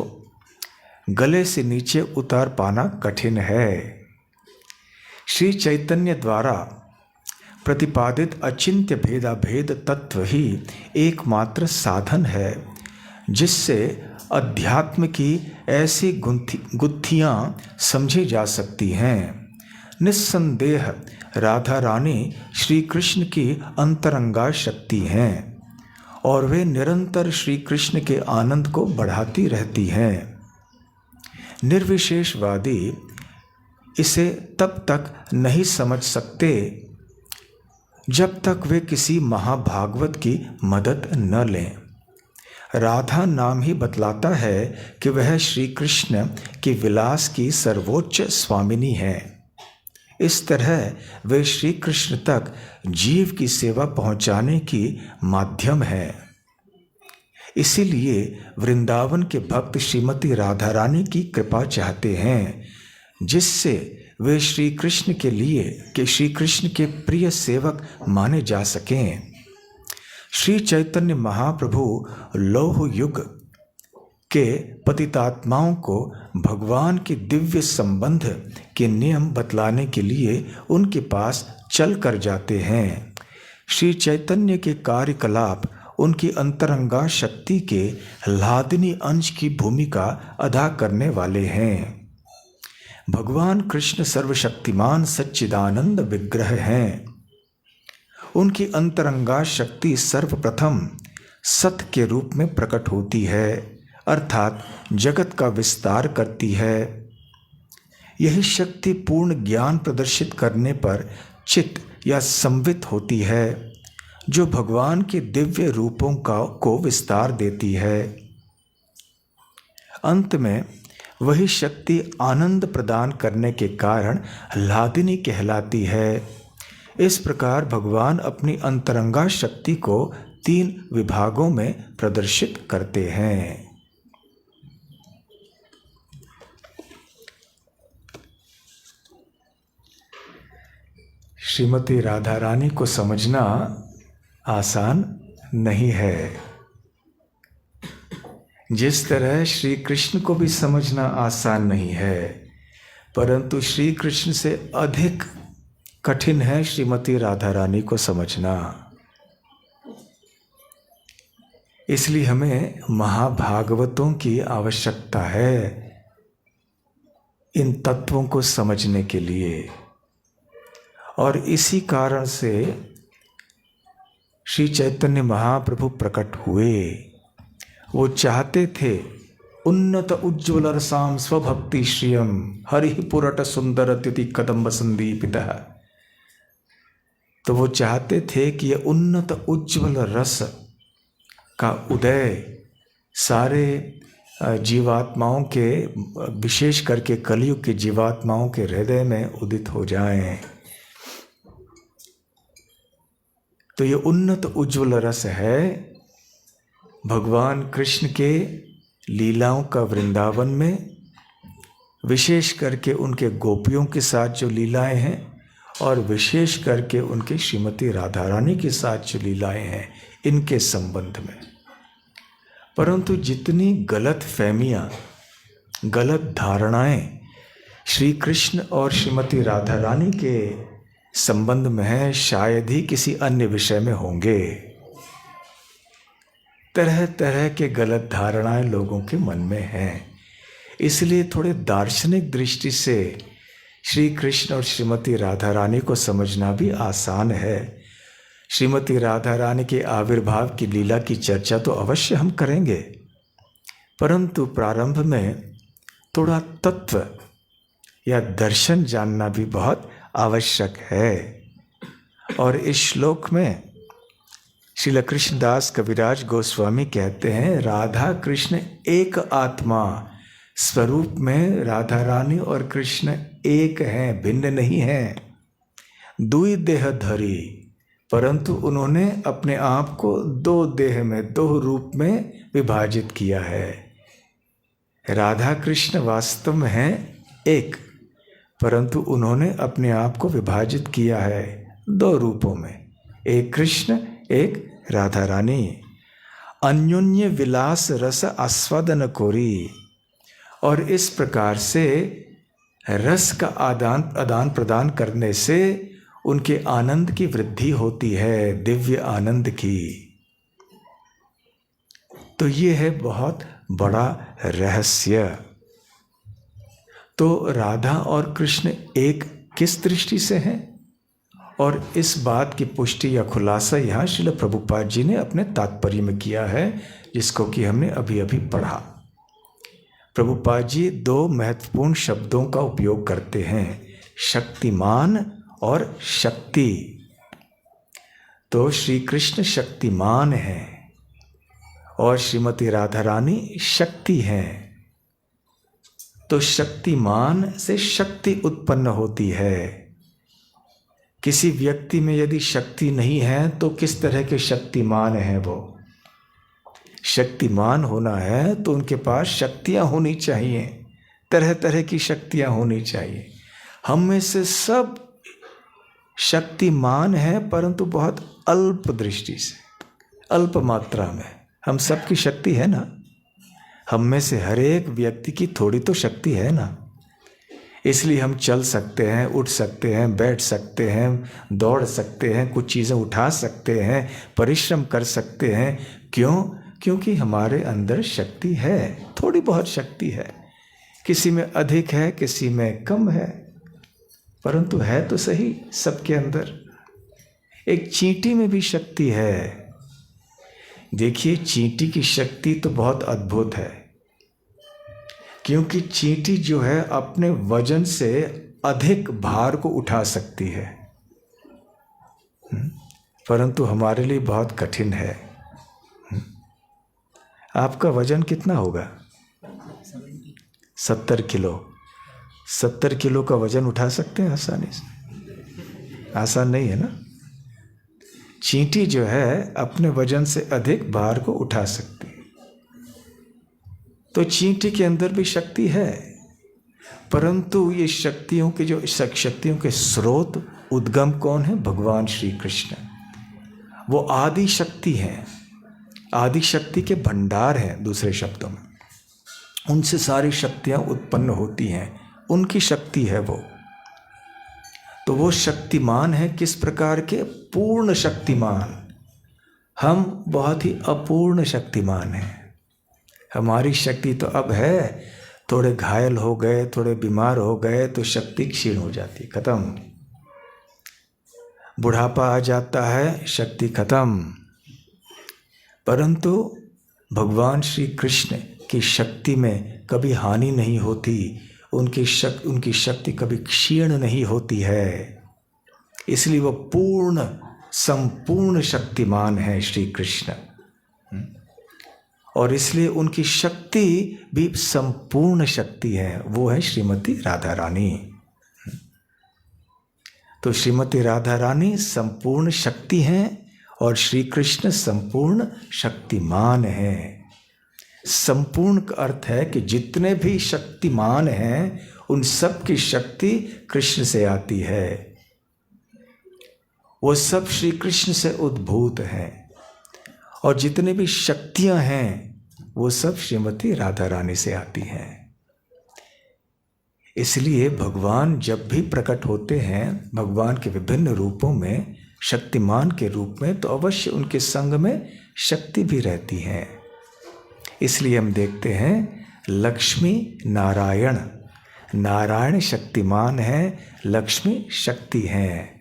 गले से नीचे उतार पाना कठिन है। श्री चैतन्य द्वारा प्रतिपादित अचिंत्य भेदाभेद तत्व ही एकमात्र साधन है, जिससे अध्यात्म की ऐसी गुत्थियाँ समझी जा सकती हैं। निस्संदेह राधा रानी श्री कृष्ण की अंतरंगा शक्ति हैं और वे निरंतर श्री कृष्ण के आनंद को बढ़ाती रहती हैं। निर्विशेषवादी इसे तब तक नहीं समझ सकते जब तक वे किसी महाभागवत की मदद न लें। राधा नाम ही बतलाता है कि वह श्री कृष्ण के विलास की सर्वोच्च स्वामिनी है। इस तरह वे श्री कृष्ण तक जीव की सेवा पहुंचाने की माध्यम है। इसीलिए वृंदावन के भक्त श्रीमती राधा रानी की कृपा चाहते हैं, जिससे वे श्री कृष्ण के प्रिय सेवक माने जा सकें। श्री चैतन्य महाप्रभु लौह युग के पतितात्माओं को भगवान के दिव्य संबंध के नियम बतलाने के लिए उनके पास चल कर जाते हैं। श्री चैतन्य के कार्यकलाप उनकी अंतरंगा शक्ति के लादिनी अंश की भूमिका अदा करने वाले हैं। भगवान कृष्ण सर्वशक्तिमान सच्चिदानंद विग्रह हैं। उनकी अंतरंगा शक्ति सर्वप्रथम सत के रूप में प्रकट होती है, अर्थात जगत का विस्तार करती है। यही शक्ति पूर्ण ज्ञान प्रदर्शित करने पर चित्त या संवित होती है, जो भगवान के दिव्य रूपों को विस्तार देती है। अंत में वही शक्ति आनंद प्रदान करने के कारण लादिनी कहलाती है। इस प्रकार भगवान अपनी अंतरंगा शक्ति को 3 विभागों में प्रदर्शित करते हैं। श्रीमती राधा रानी को समझना आसान नहीं है। जिस तरह श्री कृष्ण को भी समझना आसान नहीं है, परंतु श्री कृष्ण से अधिक कठिन है श्रीमती राधा रानी को समझना। इसलिए हमें महाभागवतों की आवश्यकता है इन तत्वों को समझने के लिए। और इसी कारण से श्री चैतन्य महाप्रभु प्रकट हुए। वो चाहते थे उन्नत उज्ज्वल रसाम स्वभक्ति श्रियम हरि पुरट सुंदर द्युति कदम्ब संदीपितः। तो वो चाहते थे कि ये उन्नत उज्ज्वल रस का उदय सारे जीवात्माओं के, विशेष करके कलयुग के जीवात्माओं के हृदय में उदित हो जाएं। तो ये उन्नत उज्ज्वल रस है भगवान कृष्ण के लीलाओं का वृंदावन में, विशेष करके उनके गोपियों के साथ जो लीलाएं हैं और विशेष करके उनके श्रीमती राधा रानी के साथ जो लीलाएं हैं, इनके संबंध में। परंतु जितनी गलत फहमियाँ, गलत धारणाएं श्री कृष्ण और श्रीमती राधा रानी के संबंध में है, शायद ही किसी अन्य विषय में होंगे। तरह तरह के गलत धारणाएं लोगों के मन में हैं। इसलिए थोड़े दार्शनिक दृष्टि से श्री कृष्ण और श्रीमती राधा रानी को समझना भी आसान है। श्रीमती राधा रानी के आविर्भाव की लीला की चर्चा तो अवश्य हम करेंगे, परंतु प्रारंभ में थोड़ा तत्व या दर्शन जानना भी बहुत आवश्यक है। और इस श्लोक में श्रील कृष्णदास कविराज गोस्वामी कहते हैं, राधा कृष्ण एक आत्मा, स्वरूप में राधा रानी और कृष्ण एक हैं, भिन्न नहीं हैं। दुई देह धरी, परंतु उन्होंने अपने आप को 2 देह में, 2 रूप में विभाजित किया है। राधा कृष्ण वास्तव में हैं एक, परंतु उन्होंने अपने आप को विभाजित किया है 2 रूपों में, एक कृष्ण, एक राधा रानी। अन्योन्य विलास रस आस्वादन कोरी, और इस प्रकार से रस का आदान प्रदान करने से उनके आनंद की वृद्धि होती है, दिव्य आनंद की। तो ये है बहुत बड़ा रहस्य। तो राधा और कृष्ण एक किस दृष्टि से हैं, और इस बात की पुष्टि या खुलासा यहाँ श्रील प्रभुपाद जी ने अपने तात्पर्य में किया है, जिसको कि हमने अभी अभी पढ़ा। प्रभुपाद जी 2 महत्वपूर्ण शब्दों का उपयोग करते हैं, शक्तिमान और शक्ति। तो श्री कृष्ण शक्तिमान हैं और श्रीमती राधा रानी शक्ति हैं। तो शक्तिमान से शक्ति उत्पन्न होती है। किसी व्यक्ति में यदि शक्ति नहीं है तो किस तरह के शक्तिमान हैं वो? शक्तिमान होना है तो उनके पास शक्तियां होनी चाहिए, तरह तरह की शक्तियां होनी चाहिए। हम में से सब शक्तिमान हैं, परंतु बहुत अल्प दृष्टि से, अल्प मात्रा में। हम सबकी शक्ति है ना, हम में से हर एक व्यक्ति की थोड़ी तो शक्ति है ना। इसलिए हम चल सकते हैं, उठ सकते हैं, बैठ सकते हैं, दौड़ सकते हैं, कुछ चीज़ें उठा सकते हैं, परिश्रम कर सकते हैं। क्यों? क्योंकि हमारे अंदर शक्ति है, थोड़ी बहुत शक्ति है। किसी में अधिक है, किसी में कम है, परंतु है तो सही सबके अंदर। एक चींटी में भी शक्ति है। देखिए, चींटी की शक्ति तो बहुत अद्भुत है, क्योंकि चींटी जो है अपने वजन से अधिक भार को उठा सकती है, परंतु हमारे लिए बहुत कठिन है। आपका वजन कितना होगा? 70 किलो। 70 किलो का वजन उठा सकते हैं आसानी से? आसान नहीं है ना। चींटी जो है अपने वजन से अधिक भार को उठा सकती है। तो चींटी के अंदर भी शक्ति है, परंतु ये शक्तियों के स्रोत, उद्गम कौन है? भगवान श्री कृष्ण। वो आदि शक्ति हैं, आदि शक्ति के भंडार हैं। दूसरे शब्दों में उनसे सारी शक्तियां उत्पन्न होती हैं, उनकी शक्ति है वो। तो वो शक्तिमान है किस प्रकार के? पूर्ण शक्तिमान। हम बहुत ही अपूर्ण शक्तिमान हैं। हमारी शक्ति तो अब है, थोड़े घायल हो गए, थोड़े बीमार हो गए तो शक्ति क्षीण हो जाती, खत्म। बुढ़ापा आ जाता है, शक्ति खत्म। परंतु भगवान श्री कृष्ण की शक्ति में कभी हानि नहीं होती, उनकी शक्ति कभी क्षीण नहीं होती है। इसलिए वो पूर्ण संपूर्ण शक्तिमान है श्री कृष्ण, और इसलिए उनकी शक्ति भी संपूर्ण शक्ति है। वो है श्रीमती राधा रानी। तो श्रीमती राधा रानी संपूर्ण शक्ति हैं और श्री कृष्ण संपूर्ण शक्तिमान हैं। संपूर्ण का अर्थ है कि जितने भी शक्तिमान हैं उन सब की शक्ति कृष्ण से आती है। वो सब श्री कृष्ण से उद्भूत हैं, और जितने भी शक्तियां हैं वो सब श्रीमती राधा रानी से आती हैं। इसलिए भगवान जब भी प्रकट होते हैं, भगवान के विभिन्न रूपों में, शक्तिमान के रूप में, तो अवश्य उनके संग में शक्ति भी रहती है। इसलिए हम देखते हैं लक्ष्मी नारायण, नारायण शक्तिमान है, लक्ष्मी शक्ति हैं।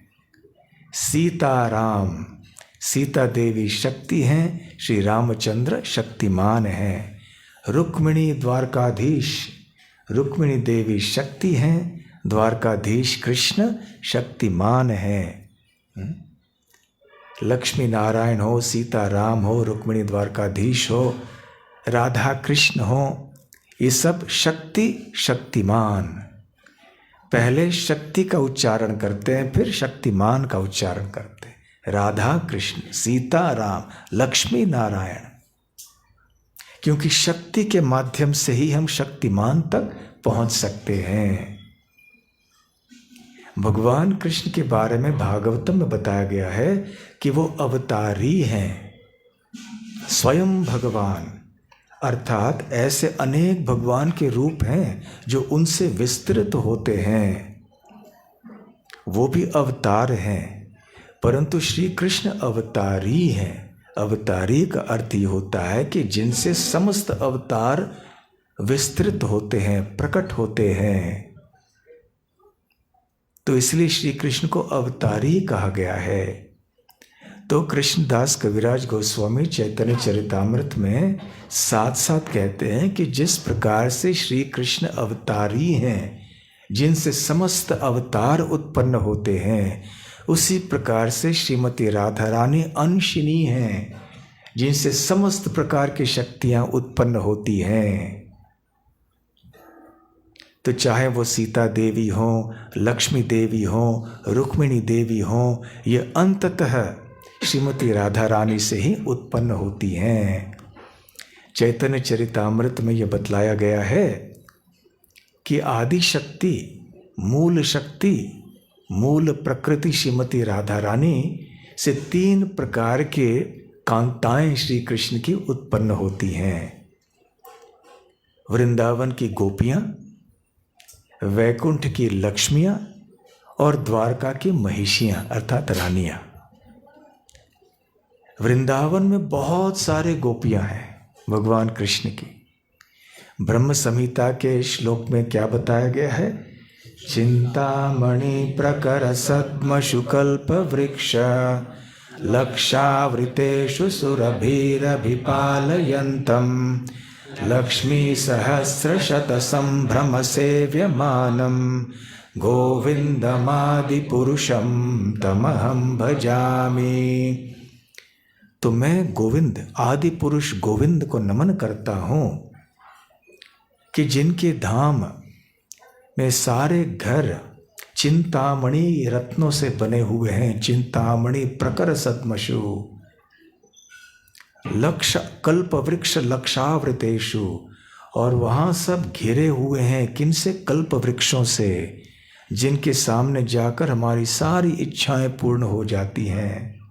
सीताराम, सीता देवी शक्ति हैं, श्री रामचंद्र शक्तिमान हैं। रुक्मिणी द्वारकाधीश, रुक्मिणी देवी शक्ति हैं, द्वारकाधीश कृष्ण शक्तिमान हैं। लक्ष्मी नारायण हो, सीताराम हो, रुक्मिणी द्वारकाधीश हो, राधा कृष्ण हो, ये सब शक्ति शक्तिमान। पहले शक्ति का उच्चारण करते हैं, फिर शक्तिमान का उच्चारण करते हैं। राधा कृष्ण, सीता राम, लक्ष्मी नारायण, क्योंकि शक्ति के माध्यम से ही हम शक्तिमान तक पहुंच सकते हैं। भगवान कृष्ण के बारे में भागवतम में बताया गया है कि वो अवतारी हैं, स्वयं भगवान, अर्थात ऐसे अनेक भगवान के रूप हैं जो उनसे विस्तृत होते हैं, वो भी अवतार हैं। परंतु श्री कृष्ण अवतारी हैं। अवतारी का अर्थ ये होता है कि जिनसे समस्त अवतार विस्तृत होते हैं, प्रकट होते हैं। तो इसलिए श्री कृष्ण को अवतारी कहा गया है। तो कृष्णदास कविराज गोस्वामी चैतन्य चरितामृत में साथ साथ कहते हैं कि जिस प्रकार से श्री कृष्ण अवतारी हैं, जिनसे समस्त अवतार उत्पन्न होते हैं, उसी प्रकार से श्रीमती राधा रानी अंशिनी हैं, जिनसे समस्त प्रकार की शक्तियां उत्पन्न होती हैं। तो चाहे वो सीता देवी हो, लक्ष्मी देवी हो, रुक्मिणी देवी हो, ये अंततः श्रीमती राधा रानी से ही उत्पन्न होती हैं। चैतन्य चरितामृत में यह बतलाया गया है कि आदि शक्ति, मूल प्रकृति श्रीमती राधा रानी से 3 प्रकार के कांताएं श्री कृष्ण की उत्पन्न होती हैं। वृंदावन की गोपियां, वैकुंठ की लक्ष्मियां और द्वारका की महिषियां अर्थात रानियां। वृंदावन में बहुत सारे गोपियां हैं भगवान कृष्ण की। ब्रह्म संहिता के श्लोक में क्या बताया गया है? चिंतामणि प्रकर सद्मशुकल्प वृक्ष लक्षावृतेषु सुरभिरभिपालयन्तं लक्ष्मी सहस्रशत संभ्रम सेव्यमानं गोविंदमादिपुरुषं तमहं भजामि। तो मैं गोविंद आदि पुरुष गोविंद को नमन करता हूँ कि जिनके धाम में सारे घर चिंतामणि रत्नों से बने हुए हैं। चिंतामणि प्रकर सद्मशु लक्ष कल्प वृक्ष लक्षावृतेषु, और वहाँ सब घिरे हुए हैं किनसे? कल्प वृक्षों से, जिनके सामने जाकर हमारी सारी इच्छाएं पूर्ण हो जाती हैं।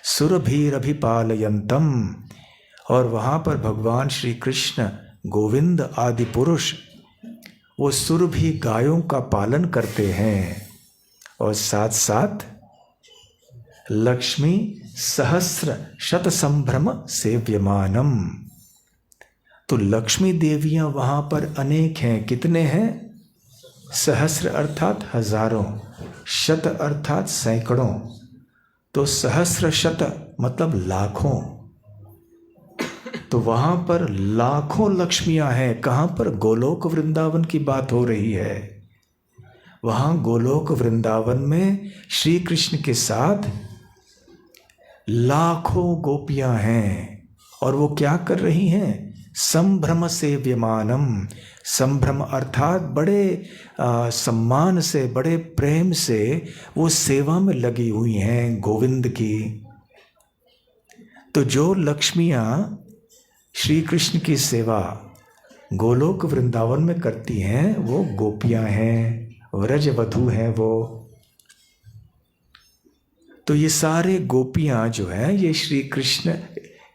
सुरभिरभिपालयन्तम, और वहाँ पर भगवान श्री कृष्ण गोविंद आदि पुरुष वो सुरभि गायों का पालन करते हैं, और साथ साथ लक्ष्मी सहस्र शत संभ्रम सेव्यमानम। तो लक्ष्मी देवियां वहां पर अनेक हैं। कितने हैं? सहस्र अर्थात हजारों, शत अर्थात सैकड़ों। तो सहस्र शत मतलब लाखों। तो वहां पर लाखों लक्ष्मियां हैं। कहां पर? गोलोक वृंदावन की बात हो रही है। वहां गोलोक वृंदावन में श्री कृष्ण के साथ लाखों गोपियां हैं, और वो क्या कर रही हैं? संभ्रम सेव्यमानम। संभ्रम अर्थात बड़े सम्मान से, बड़े प्रेम से वो सेवा में लगी हुई हैं गोविंद की। तो जो लक्ष्मियां श्री कृष्ण की सेवा गोलोक वृंदावन में करती हैं वो गोपियां हैं, व्रजवधू हैं वो। तो ये सारे गोपियां जो हैं ये श्री कृष्ण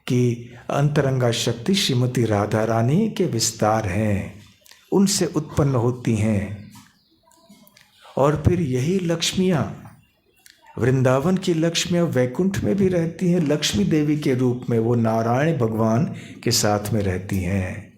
की अंतरंगा शक्ति श्रीमती राधा रानी के विस्तार हैं, उनसे उत्पन्न होती हैं। और फिर यही लक्ष्मियां, वृंदावन की लक्ष्मियां वैकुंठ में भी रहती हैं लक्ष्मी देवी के रूप में। वो नारायण भगवान के साथ में रहती हैं।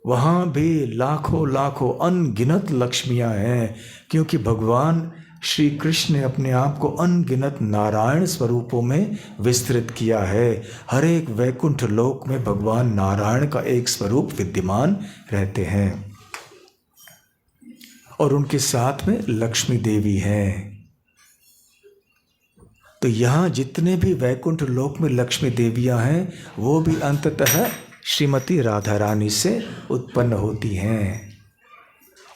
वहाँ भी लाखों लाखों अनगिनत लक्ष्मियां हैं, क्योंकि भगवान श्री कृष्ण ने अपने आप को अनगिनत नारायण स्वरूपों में विस्तृत किया है। हर एक वैकुंठ लोक में भगवान नारायण का एक स्वरूप विद्यमान रहते हैं, और उनके साथ में लक्ष्मी देवी हैं। तो यहाँ जितने भी वैकुंठ लोक में लक्ष्मी देवियां हैं वो भी अंततः श्रीमती राधा रानी से उत्पन्न होती हैं।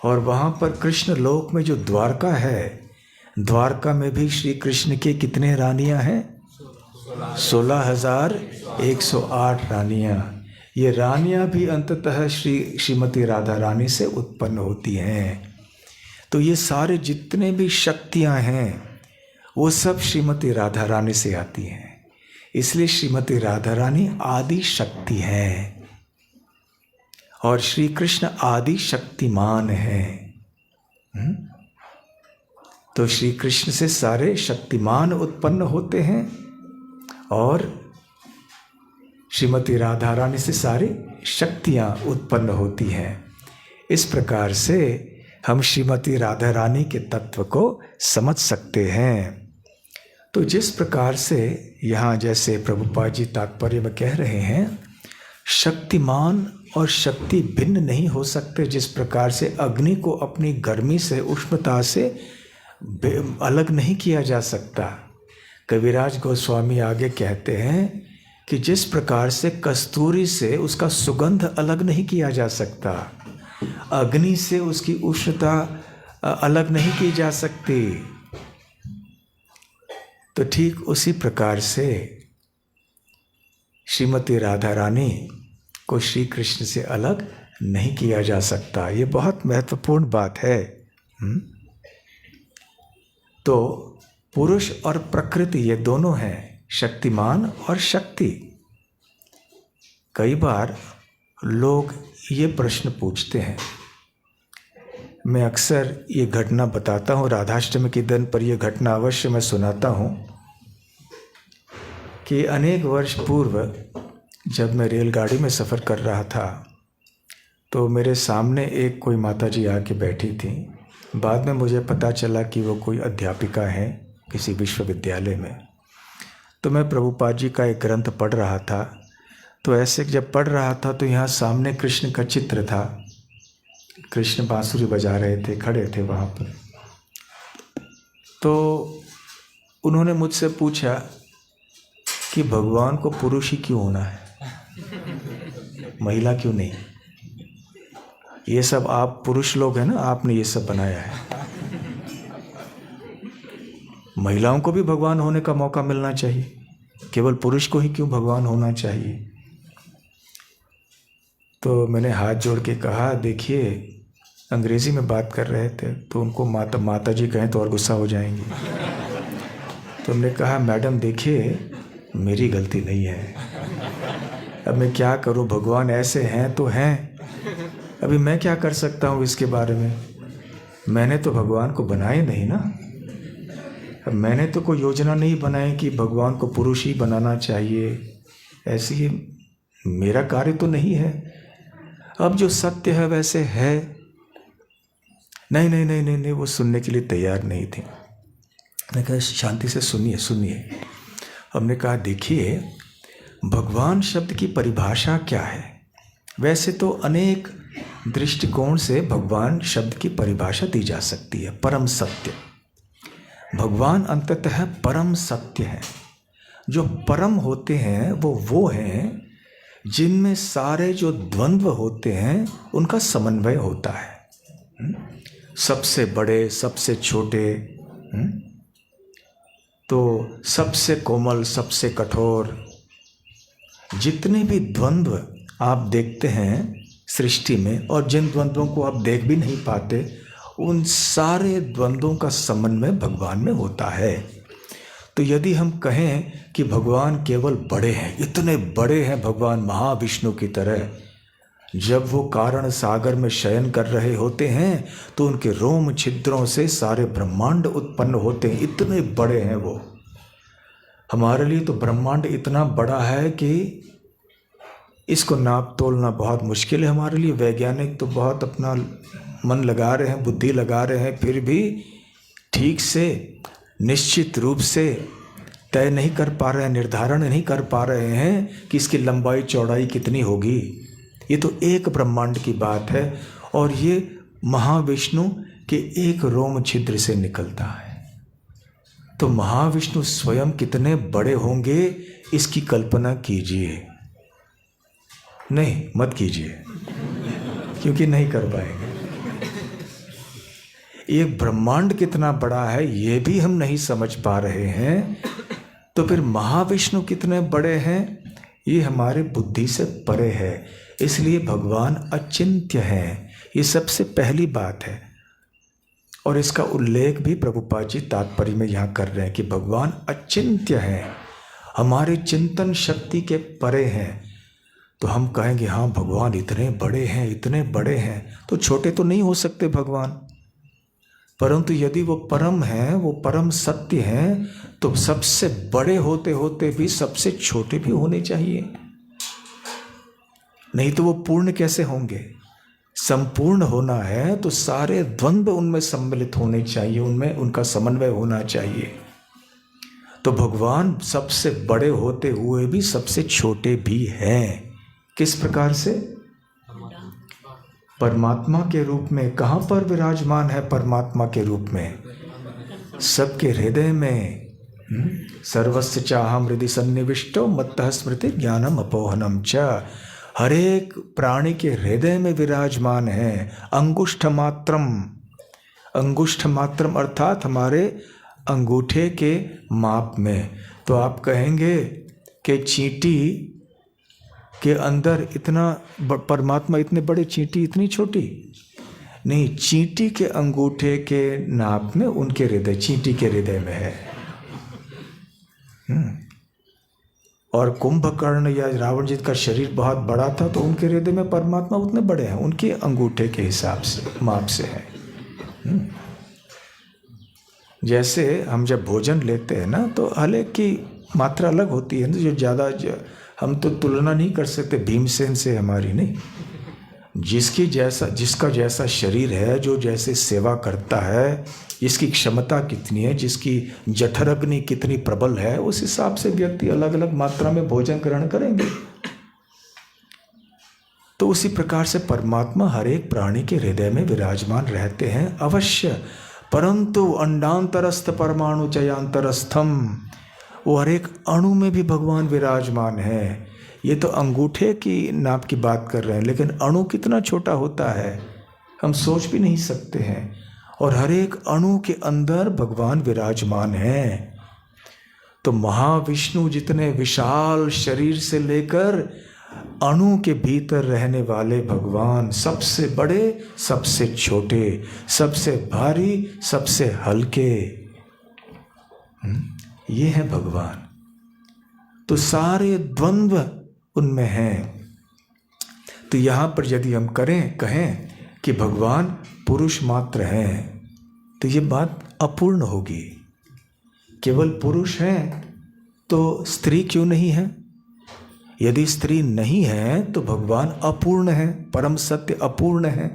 और वहाँ पर कृष्ण लोक में जो द्वारका है, द्वारका में भी श्री कृष्ण के कितने रानियां हैं? 16,108 रानियां। ये रानियां भी अंततः श्रीमती राधा रानी से उत्पन्न होती हैं। तो ये सारे जितने भी शक्तियां हैं वो सब श्रीमती राधा रानी से आती हैं। इसलिए श्रीमती राधा रानी आदि शक्ति है, और श्री कृष्ण आदि शक्तिमान है। तो श्री कृष्ण से सारे शक्तिमान उत्पन्न होते हैं, और श्रीमती राधा रानी से सारी शक्तियां उत्पन्न होती हैं। इस प्रकार से हम श्रीमती राधा रानी के तत्व को समझ सकते हैं। तो जिस प्रकार से यहाँ जैसे प्रभुपाद जी तात्पर्य में कह रहे हैं, शक्तिमान और शक्ति भिन्न नहीं हो सकते। जिस प्रकार से अग्नि को अपनी गर्मी से, उष्णता से अलग नहीं किया जा सकता। कविराज गोस्वामी आगे कहते हैं कि जिस प्रकार से कस्तूरी से उसका सुगंध अलग नहीं किया जा सकता, अग्नि से उसकी उष्णता अलग नहीं की जा सकती, तो ठीक उसी प्रकार से श्रीमती राधा रानी को श्री कृष्ण से अलग नहीं किया जा सकता। ये बहुत महत्वपूर्ण बात है। तो पुरुष और प्रकृति ये दोनों हैं, शक्तिमान और शक्ति। कई बार लोग ये प्रश्न पूछते हैं मैं अक्सर ये घटना बताता हूँ, राधाष्टमी के दिन पर यह घटना अवश्य मैं सुनाता हूँ कि अनेक वर्ष पूर्व जब मैं रेलगाड़ी में सफ़र कर रहा था तो मेरे सामने एक कोई माताजी आके बैठी थी। बाद में मुझे पता चला कि वो कोई अध्यापिका हैं किसी विश्वविद्यालय में। तो मैं प्रभुपाद जी का एक ग्रंथ पढ़ रहा था, तो ऐसे जब पढ़ रहा था तो यहाँ सामने कृष्ण का चित्र था। कृष्ण बांसुरी बजा रहे थे, खड़े थे वहाँ पर। तो उन्होंने मुझसे पूछा कि भगवान को पुरुष ही क्यों होना है, महिला क्यों नहीं? ये सब आप पुरुष लोग हैं ना, आपने ये सब बनाया है। महिलाओं को भी भगवान होने का मौका मिलना चाहिए, केवल पुरुष को ही क्यों भगवान होना चाहिए? तो मैंने हाथ जोड़ के कहा, देखिए, अंग्रेजी में बात कर रहे थे तो उनको माता जी कहें तो और गुस्सा हो जाएंगी। तो हमने कहा, मैडम देखिए, मेरी गलती नहीं है, अब मैं क्या करूं, भगवान ऐसे हैं तो हैं, अभी मैं क्या कर सकता हूं इसके बारे में? मैंने तो भगवान को बनाए नहीं ना, अब मैंने तो कोई योजना नहीं बनाई कि भगवान को पुरुष ही बनाना चाहिए, ऐसी ही मेरा कार्य तो नहीं है। अब जो सत्य है वैसे है। नहीं नहीं नहीं नहीं नहीं, वो सुनने के लिए तैयार नहीं थी। मैंने कहा, शांति से सुनिए सुनिए। हमने कहा, देखिए, भगवान शब्द की परिभाषा क्या है? वैसे तो अनेक दृष्टिकोण से भगवान शब्द की परिभाषा दी जा सकती है। परम सत्य, भगवान अंततः परम सत्य है। जो परम होते हैं वो हैं जिनमें सारे जो द्वंद्व होते हैं उनका समन्वय होता है। सबसे बड़े, सबसे छोटे, तो सबसे कोमल, सबसे कठोर, जितने भी द्वंद्व आप देखते हैं सृष्टि में, और जिन द्वंद्वों को आप देख भी नहीं पाते, उन सारे द्वंद्वों का समन्वय भगवान में होता है। तो यदि हम कहें कि भगवान केवल बड़े हैं, इतने बड़े हैं भगवान महाविष्णु की तरह, जब वो कारण सागर में शयन कर रहे होते हैं तो उनके रोम छिद्रों से सारे ब्रह्मांड उत्पन्न होते हैं, इतने बड़े हैं वो। हमारे लिए तो ब्रह्मांड इतना बड़ा है कि इसको नाप तोलना बहुत मुश्किल है हमारे लिए। वैज्ञानिक तो बहुत अपना मन लगा रहे हैं, बुद्धि लगा रहे हैं, फिर भी ठीक से निश्चित रूप से तय नहीं कर पा रहे हैं, निर्धारण नहीं कर पा रहे हैं कि इसकी लंबाई चौड़ाई कितनी होगी। ये तो एक ब्रह्मांड की बात है, और ये महाविष्णु के एक रोम छिद्र से निकलता है। तो महाविष्णु स्वयं कितने बड़े होंगे, इसकी कल्पना कीजिए। नहीं, मत कीजिए, क्योंकि नहीं कर पाएंगे। एक ब्रह्मांड कितना बड़ा है ये भी हम नहीं समझ पा रहे हैं, तो फिर महाविष्णु कितने बड़े हैं, ये हमारे बुद्धि से परे है। इसलिए भगवान अचिंत्य हैं, ये सबसे पहली बात है। और इसका उल्लेख भी प्रभुपाद जी तात्पर्य में यहाँ कर रहे हैं कि भगवान अचिंत्य हैं, हमारे चिंतन शक्ति के परे हैं। तो हम कहेंगे, हाँ भगवान इतने बड़े हैं, इतने बड़े हैं, तो छोटे तो नहीं हो सकते भगवान। परंतु यदि वो परम हैं, वो परम सत्य हैं, तो सबसे बड़े होते होते भी सबसे छोटे भी होने चाहिए, नहीं तो वो पूर्ण कैसे होंगे? संपूर्ण होना है तो सारे द्वंद्व उनमें सम्मिलित होने चाहिए, उनमें उनका समन्वय होना चाहिए। तो भगवान सबसे बड़े होते हुए भी सबसे छोटे भी हैं। किस प्रकार से? परमात्मा के रूप में। कहाँ पर विराजमान है परमात्मा के रूप में? सबके हृदय में। सर्वस्य चाहम हृदि सन्निविष्टो मत्तः स्मृति ज्ञानम अपोहनम च। हर एक प्राणी के हृदय में विराजमान है। अंगुष्ठ मात्रम, अंगुष्ठ मात्रम अर्थात हमारे अंगूठे के माप में। तो आप कहेंगे कि चींटी के अंदर इतना परमात्मा, इतने बड़े, चींटी इतनी छोटी? नहीं, चींटी के अंगूठे के नाप में उनके हृदय, चींटी के हृदय में है। और कुंभकर्ण या रावण जी का शरीर बहुत बड़ा था, तो उनके हृदय में परमात्मा उतने बड़े हैं, उनके अंगूठे के हिसाब से, माप से है। जैसे हम जब भोजन लेते हैं ना तो हलेक की मात्रा अलग होती है, जो ज़्यादा हम तो तुलना नहीं कर सकते भीमसेन से हमारी, नहीं। जिसका जैसा शरीर है, जो जैसे सेवा करता है, जिसकी क्षमता कितनी है, जिसकी जठरग्नि कितनी प्रबल है, उस हिसाब से व्यक्ति अलग अलग मात्रा में भोजन ग्रहण करेंगे। तो उसी प्रकार से परमात्मा हर एक प्राणी के हृदय में विराजमान रहते हैं अवश्य, परंतु अंडांतरस्थ परमाणु चयांतरस्थम, वो हर एक अणु में भी भगवान विराजमान है। ये तो अंगूठे की नाप की बात कर रहे हैं, लेकिन अणु कितना छोटा होता है हम सोच भी नहीं सकते हैं, और हर एक अणु के अंदर भगवान विराजमान हैं। तो महाविष्णु जितने विशाल शरीर से लेकर अणु के भीतर रहने वाले भगवान, सबसे बड़े, सबसे छोटे, सबसे भारी, सबसे हल्के, ये है भगवान। तो सारे द्वंद्व उनमें हैं। तो यहाँ पर यदि हम कहें कि भगवान पुरुष मात्र हैं, तो ये बात अपूर्ण होगी। केवल पुरुष हैं तो स्त्री क्यों नहीं है? यदि स्त्री नहीं है तो भगवान अपूर्ण है, परम सत्य अपूर्ण है।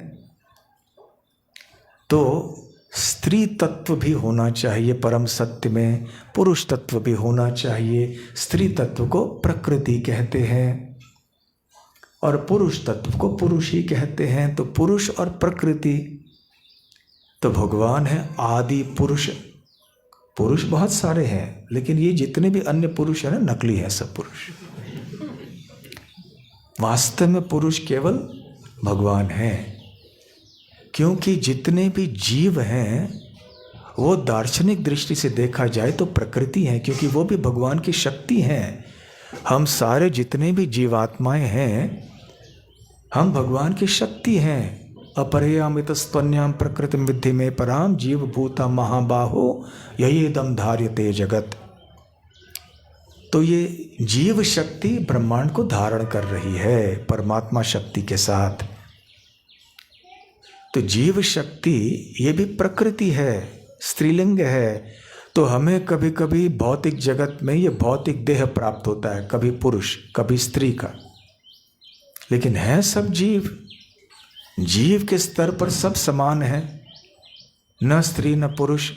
तो स्त्री तत्व भी होना चाहिए परम सत्य में, पुरुष तत्व भी होना चाहिए। स्त्री तत्व को प्रकृति कहते हैं और पुरुष तत्व को पुरुष ही कहते हैं। तो पुरुष और प्रकृति, तो भगवान है आदि पुरुष। पुरुष बहुत सारे हैं, लेकिन ये जितने भी अन्य पुरुष हैं ना, नकली हैं सब पुरुष। वास्तव में पुरुष केवल भगवान हैं, क्योंकि जितने भी जीव हैं वो दार्शनिक दृष्टि से देखा जाए तो प्रकृति हैं, क्योंकि वो भी भगवान की शक्ति हैं। हम सारे जितने भी जीवात्माएं हैं, हम भगवान की शक्ति हैं। अपरेयामितस्त्वन्याम प्रकृतिम विद्धि में पराम जीव भूता महाबाहो यही दम धार्यते जगत। तो ये जीव शक्ति ब्रह्मांड को धारण कर रही है परमात्मा शक्ति के साथ। तो जीव शक्ति ये भी प्रकृति है, स्त्रीलिंग है। तो हमें कभी कभी भौतिक जगत में ये भौतिक देह प्राप्त होता है, कभी पुरुष कभी स्त्री का, लेकिन है सब जीव। जीव के स्तर पर सब समान है, न स्त्री न पुरुष,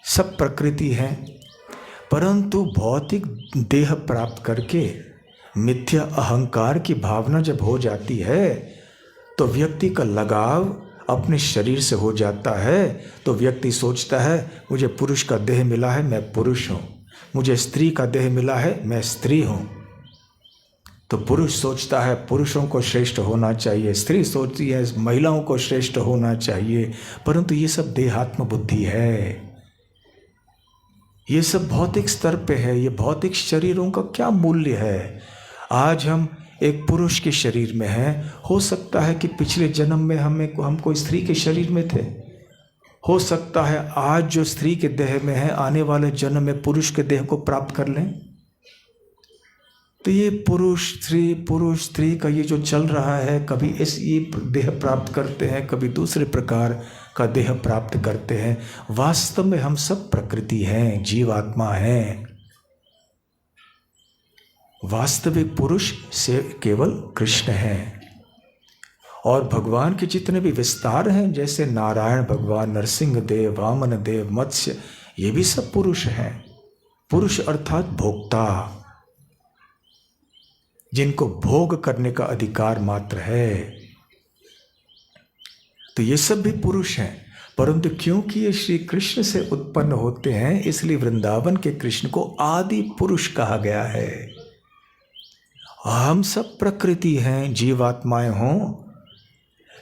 सब प्रकृति है। परंतु भौतिक देह प्राप्त करके मिथ्या अहंकार की भावना जब हो जाती है तो व्यक्ति का लगाव अपने शरीर से हो जाता है। तो व्यक्ति सोचता है मुझे पुरुष का देह मिला है, मैं पुरुष हूँ, मुझे स्त्री का देह मिला है, मैं स्त्री हूँ। तो पुरुष सोचता है पुरुषों को श्रेष्ठ होना चाहिए, स्त्री सोचती है महिलाओं को श्रेष्ठ होना चाहिए। परंतु ये सब देहात्म बुद्धि है, ये सब भौतिक स्तर पे है। ये भौतिक शरीरों का क्या मूल्य है? आज हम एक पुरुष के शरीर में हैं, हो सकता है कि पिछले जन्म में हम कोई स्त्री के शरीर में थे। हो सकता है आज जो स्त्री के देह में है, आने वाले जन्म में पुरुष के देह को प्राप्त कर लें। तो ये पुरुष स्त्री का ये जो चल रहा है, कभी ये देह प्राप्त करते हैं, कभी दूसरे प्रकार का देह प्राप्त करते हैं। वास्तव में हम सब प्रकृति हैं, जीवात्मा हैं। वास्तविक पुरुष से केवल कृष्ण हैं। और भगवान के जितने भी विस्तार हैं, जैसे नारायण भगवान, नरसिंह देव, वामन देव, मत्स्य, ये भी सब पुरुष हैं। पुरुष अर्थात भोक्ता, जिनको भोग करने का अधिकार मात्र है। तो ये सब भी पुरुष हैं। परंतु क्योंकि ये श्री कृष्ण से उत्पन्न होते हैं, इसलिए वृंदावन के कृष्ण को आदि पुरुष कहा गया है। हम सब प्रकृति हैं, जीवात्माएं हों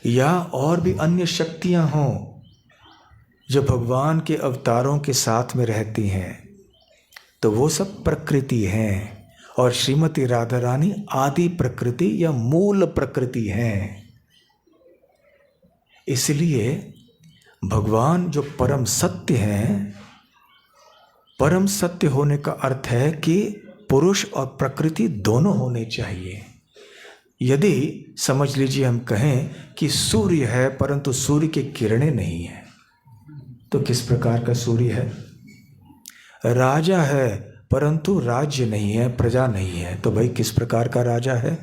या और भी अन्य शक्तियां हों जो भगवान के अवतारों के साथ में रहती हैं, तो वो सब प्रकृति हैं। और श्रीमती राधा रानी आदि प्रकृति या मूल प्रकृति हैं। इसलिए भगवान जो परम सत्य हैं, परम सत्य होने का अर्थ है कि पुरुष और प्रकृति दोनों होने चाहिए। यदि समझ लीजिए हम कहें कि सूर्य है परंतु सूर्य की किरणें नहीं है, तो किस प्रकार का सूर्य है? राजा है परंतु राज्य नहीं है, प्रजा नहीं है, तो भाई किस प्रकार का राजा है?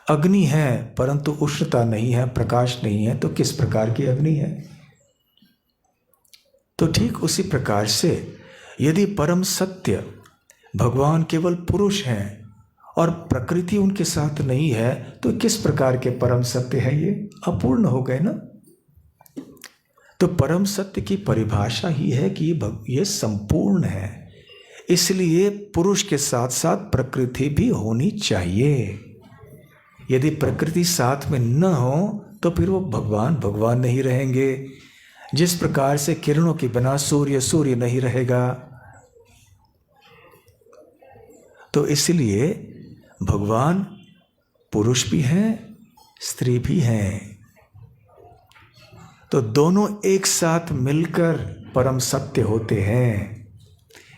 अग्नि है परंतु उष्णता नहीं है, प्रकाश नहीं है, तो किस प्रकार की अग्नि है? तो ठीक उसी प्रकार से यदि परम सत्य भगवान केवल पुरुष हैं और प्रकृति उनके साथ नहीं है, तो किस प्रकार के परम सत्य है? ये अपूर्ण हो गए ना। तो परम सत्य की परिभाषा ही है कि ये संपूर्ण है, इसलिए पुरुष के साथ साथ प्रकृति भी होनी चाहिए। यदि प्रकृति साथ में न हो तो फिर वो भगवान नहीं रहेंगे। जिस प्रकार से किरणों के बिना सूर्य नहीं रहेगा, तो इसलिए भगवान पुरुष भी हैं, स्त्री भी हैं, तो दोनों एक साथ मिलकर परम सत्य होते हैं।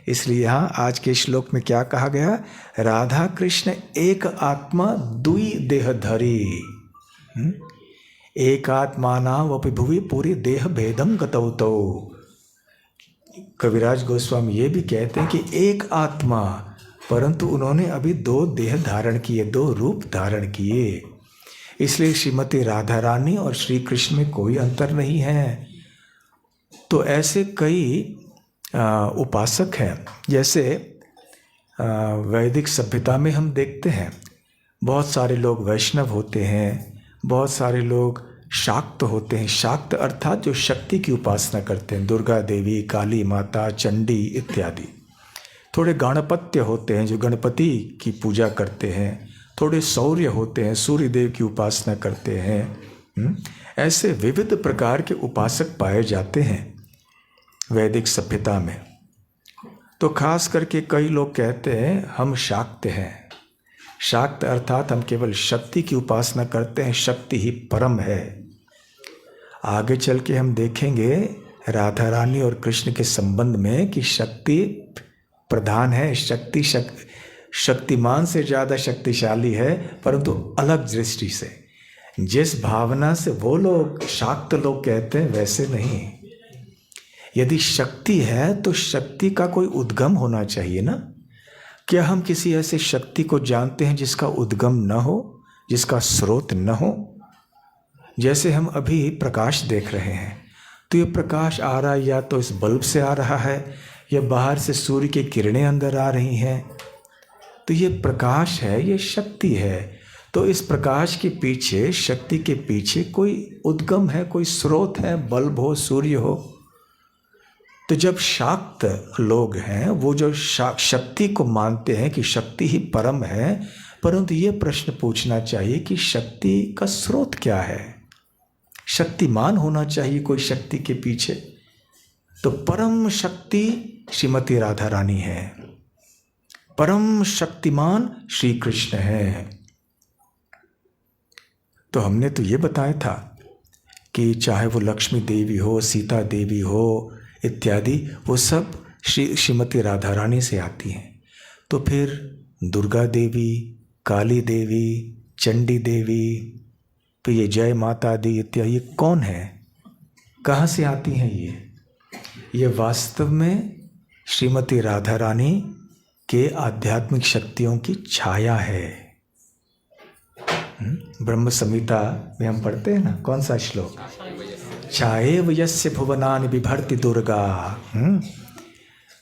इसलिए यहाँ आज के श्लोक में क्या कहा गया? राधा कृष्ण एक आत्मा दुई देहधरी, एक आत्मानां वपि भुवि पूरी देह भेदम गतौ तौ। कविराज गोस्वामी ये भी कहते हैं कि एक आत्मा, परंतु उन्होंने अभी दो देह धारण किए, दो रूप धारण किए। इसलिए श्रीमती राधा रानी और श्री कृष्ण में कोई अंतर नहीं है। तो ऐसे कई उपासक हैं, जैसे वैदिक सभ्यता में हम देखते हैं बहुत सारे लोग वैष्णव होते हैं, बहुत सारे लोग शाक्त होते हैं। शाक्त अर्थात जो शक्ति की उपासना करते हैं, दुर्गा देवी, काली माता, चंडी इत्यादि। थोड़े गणपत्य होते हैं जो गणपति की पूजा करते हैं, थोड़े शौर्य होते हैं, सूर्य देव की उपासना करते हैं। ऐसे विविध प्रकार के उपासक पाए जाते हैं वैदिक सभ्यता में। तो खास करके कई लोग कहते हैं हम शाक्त हैं। शाक्त अर्थात हम केवल शक्ति की उपासना करते हैं, शक्ति ही परम है। आगे चल के हम देखेंगे राधा रानी और कृष्ण के संबंध में कि शक्ति प्रधान है, शक्तिमान से ज़्यादा शक्तिशाली है, परंतु अलग दृष्टि से। जिस भावना से वो लोग शाक्त लोग कहते हैं वैसे नहीं। यदि शक्ति है तो शक्ति का कोई उद्गम होना चाहिए ना। क्या हम किसी ऐसे शक्ति को जानते हैं जिसका उद्गम न हो, जिसका स्रोत न हो? जैसे हम अभी प्रकाश देख रहे हैं, तो ये प्रकाश आ रहा है या तो इस बल्ब से आ रहा है या बाहर से सूर्य की किरणें अंदर आ रही हैं। तो ये प्रकाश है, ये शक्ति है। तो इस प्रकाश के पीछे, शक्ति के पीछे कोई उद्गम है, कोई स्रोत है, बल्ब हो, सूर्य हो। तो जब शाक्त लोग हैं वो जो शक्ति को मानते हैं कि शक्ति ही परम है, परंतु ये प्रश्न पूछना चाहिए कि शक्ति का स्रोत क्या है? शक्तिमान होना चाहिए कोई शक्ति के पीछे। तो परम शक्ति श्रीमती राधा रानी है, परम शक्तिमान श्री कृष्ण है। तो हमने तो ये बताया था कि चाहे वो लक्ष्मी देवी हो, सीता देवी हो इत्यादि, वो सब श्रीमती राधा रानी से आती हैं। तो फिर दुर्गा देवी, काली देवी, चंडी देवी, तो ये जय माता दी इत्यादि, ये कौन है? कहाँ से आती हैं ये वास्तव में श्रीमती राधा रानी के आध्यात्मिक शक्तियों की छाया है। ब्रह्म संहिता में हम पढ़ते हैं ना, कौन सा श्लोक? छाएव यस्य भुवनानि बिभर्ति दुर्गा।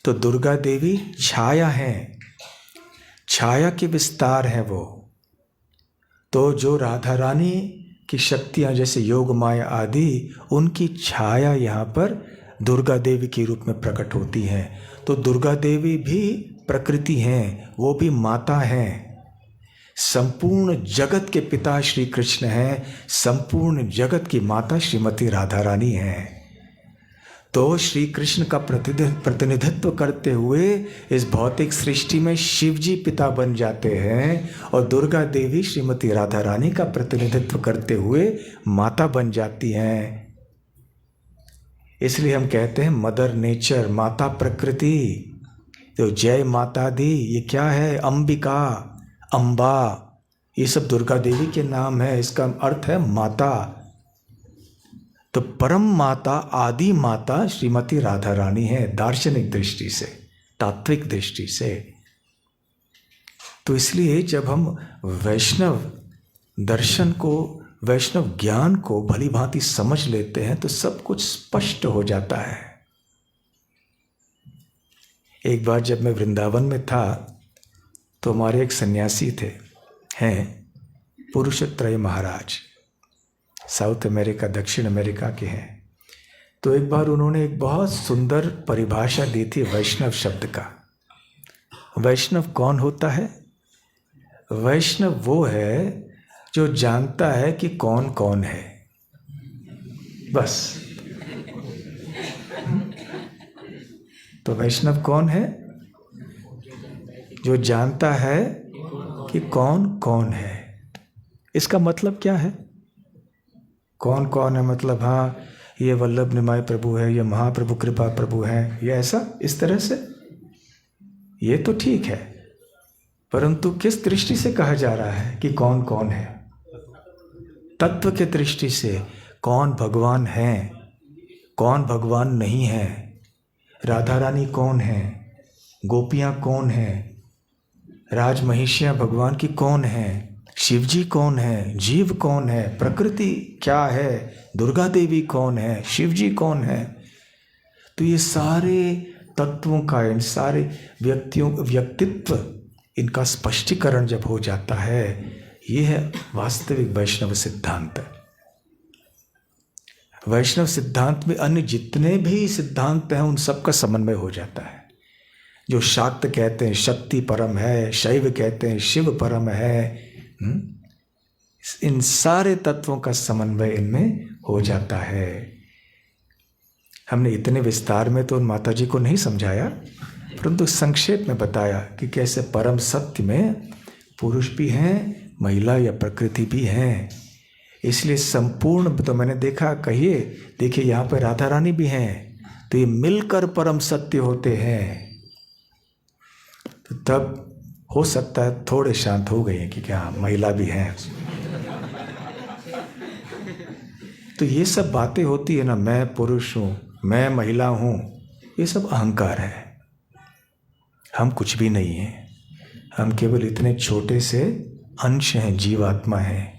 तो दुर्गा देवी छाया है, छाया के विस्तार है वो। तो जो राधा रानी की शक्तियाँ जैसे योग माया आदि, उनकी छाया यहाँ पर दुर्गा देवी के रूप में प्रकट होती हैं। तो दुर्गा देवी भी प्रकृति हैं, वो भी माता हैं। संपूर्ण जगत के पिता श्री कृष्ण हैं, संपूर्ण जगत की माता श्रीमती राधा रानी हैं। तो श्री कृष्ण का प्रतिनिधित्व करते हुए इस भौतिक सृष्टि में शिव जी पिता बन जाते हैं और दुर्गा देवी श्रीमती राधा रानी का प्रतिनिधित्व करते हुए माता बन जाती हैं। इसलिए हम कहते हैं मदर नेचर, माता प्रकृति। तो जय माता दी ये क्या है? अंबिका, अम्बा, ये सब दुर्गा देवी के नाम है, इसका अर्थ है माता। तो परम माता, आदि माता श्रीमती राधा रानी है दार्शनिक दृष्टि से, तात्विक दृष्टि से। तो इसलिए जब हम वैष्णव दर्शन को, वैष्णव ज्ञान को भली भांति समझ लेते हैं तो सब कुछ स्पष्ट हो जाता है। एक बार जब मैं वृंदावन में था तो हमारे एक सन्यासी थे, हैं पुरुषत्रय महाराज, साउथ अमेरिका, दक्षिण अमेरिका के हैं। तो एक बार उन्होंने एक बहुत सुंदर परिभाषा दी थी वैष्णव शब्द का। वैष्णव कौन होता है? वैष्णव वो है जो जानता है कि कौन कौन है, बस। तो वैष्णव कौन है? जो जानता है कि कौन कौन है। इसका मतलब क्या है? कौन कौन है मतलब, हाँ ये वल्लभ निमाय प्रभु है, ये महाप्रभु कृपा प्रभु है, ये ऐसा इस तरह से, ये तो ठीक है। परंतु किस दृष्टि से कहा जा रहा है कि कौन कौन है? तत्व के दृष्टि से। कौन भगवान है, कौन भगवान नहीं है, राधा रानी कौन है, गोपियाँ कौन है, राजमहिषियाँ भगवान की कौन है, शिवजी कौन है, जीव कौन है, प्रकृति क्या है, दुर्गा देवी कौन है, शिवजी कौन है। तो ये सारे तत्वों का, इन सारे व्यक्तित्व, इनका स्पष्टीकरण जब हो जाता है, ये है वास्तविक वैष्णव सिद्धांत। वैष्णव सिद्धांत में अन्य जितने भी सिद्धांत हैं उन सब का समन्वय हो जाता है। जो शाक्त कहते हैं शक्ति परम है, शैव कहते हैं शिव परम है, इन सारे तत्वों का समन्वय इनमें हो जाता है। हमने इतने विस्तार में तो उन माता जी को नहीं समझाया, परंतु संक्षेप में बताया कि कैसे परम सत्य में पुरुष भी हैं, महिला या प्रकृति भी हैं। इसलिए संपूर्ण, तो मैंने देखा, कहिए, देखिए यहाँ पर राधा रानी भी हैं, तो ये मिलकर परम सत्य होते हैं। तो तब हो सकता है थोड़े शांत हो गए कि क्या महिला भी हैं। तो ये सब बातें होती है ना, मैं पुरुष हूँ, मैं महिला हूँ, ये सब अहंकार है। हम कुछ भी नहीं हैं, हम केवल इतने छोटे से अंश हैं, जीवात्मा हैं,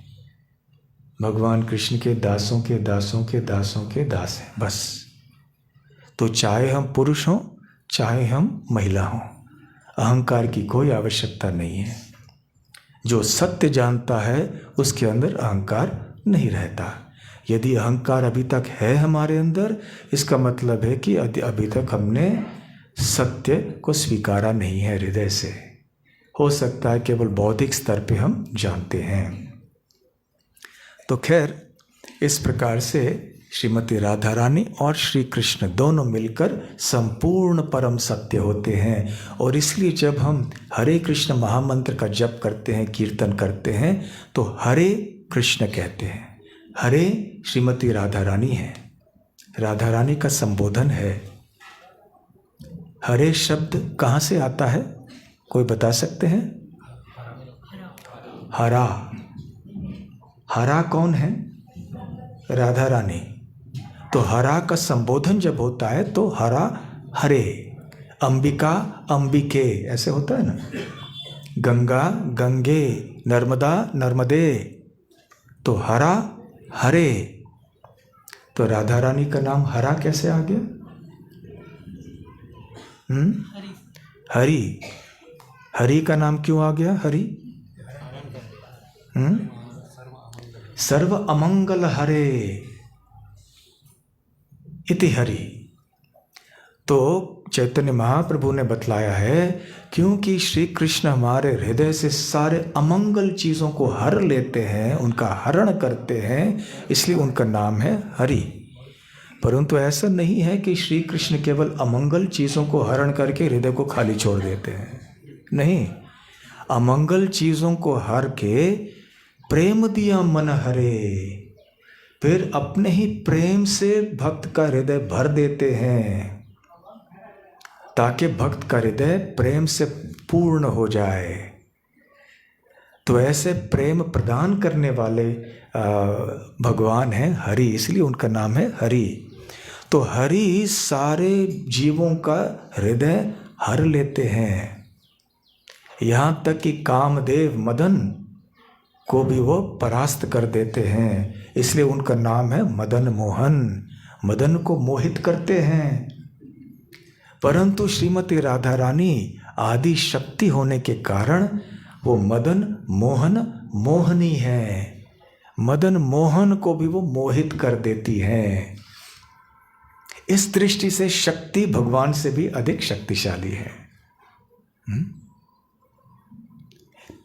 भगवान कृष्ण के दासों के दासों के दासों के दास हैं, बस। तो चाहे हम पुरुष हों, चाहे हम महिला हों, अहंकार की कोई आवश्यकता नहीं है। जो सत्य जानता है उसके अंदर अहंकार नहीं रहता। यदि अहंकार अभी तक है हमारे अंदर, इसका मतलब है कि अभी तक हमने सत्य को स्वीकारा नहीं है हृदय से। हो सकता है केवल बौद्धिक स्तर पे हम जानते हैं। तो खैर, इस प्रकार से श्रीमती राधा रानी और श्री कृष्ण दोनों मिलकर संपूर्ण परम सत्य होते हैं। और इसलिए जब हम हरे कृष्ण महामंत्र का जप करते हैं, कीर्तन करते हैं, तो हरे कृष्ण कहते हैं। हरे श्रीमती राधा रानी है, राधा रानी का संबोधन है। हरे शब्द कहाँ से आता है, कोई बता सकते हैं? हरा, हरा कौन है? राधा रानी। तो हरा का संबोधन जब होता है तो हरा हरे, अंबिका अंबिके, ऐसे होता है ना, गंगा गंगे, नर्मदा नर्मदे, तो हरा हरे। तो राधा रानी का नाम हरा कैसे आ गया? हरि, हरि का नाम क्यों आ गया हरि? सर्व अमंगल हरे इति हरि। तो चैतन्य महाप्रभु ने बतलाया है, क्योंकि श्री कृष्ण हमारे हृदय से सारे अमंगल चीज़ों को हर लेते हैं, उनका हरण करते हैं, इसलिए उनका नाम है हरि। परंतु ऐसा नहीं है कि श्री कृष्ण केवल अमंगल चीज़ों को हरण करके हृदय को खाली छोड़ देते हैं, नहीं। अमंगल चीज़ों को हर के प्रेम दिया मन हरे, फिर अपने ही प्रेम से भक्त का हृदय भर देते हैं, ताकि भक्त का हृदय प्रेम से पूर्ण हो जाए। तो ऐसे प्रेम प्रदान करने वाले भगवान हैं हरि, इसलिए उनका नाम है हरि। तो हरि सारे जीवों का हृदय हर लेते हैं, यहाँ तक कि कामदेव मदन को भी वो परास्त कर देते हैं, इसलिए उनका नाम है मदन मोहन। मदन को मोहित करते हैं। परंतु श्रीमती राधा रानी आदि शक्ति होने के कारण वो मदन मोहन मोहनी है, मदन मोहन को भी वो मोहित कर देती हैं। इस दृष्टि से शक्ति भगवान से भी अधिक शक्तिशाली है।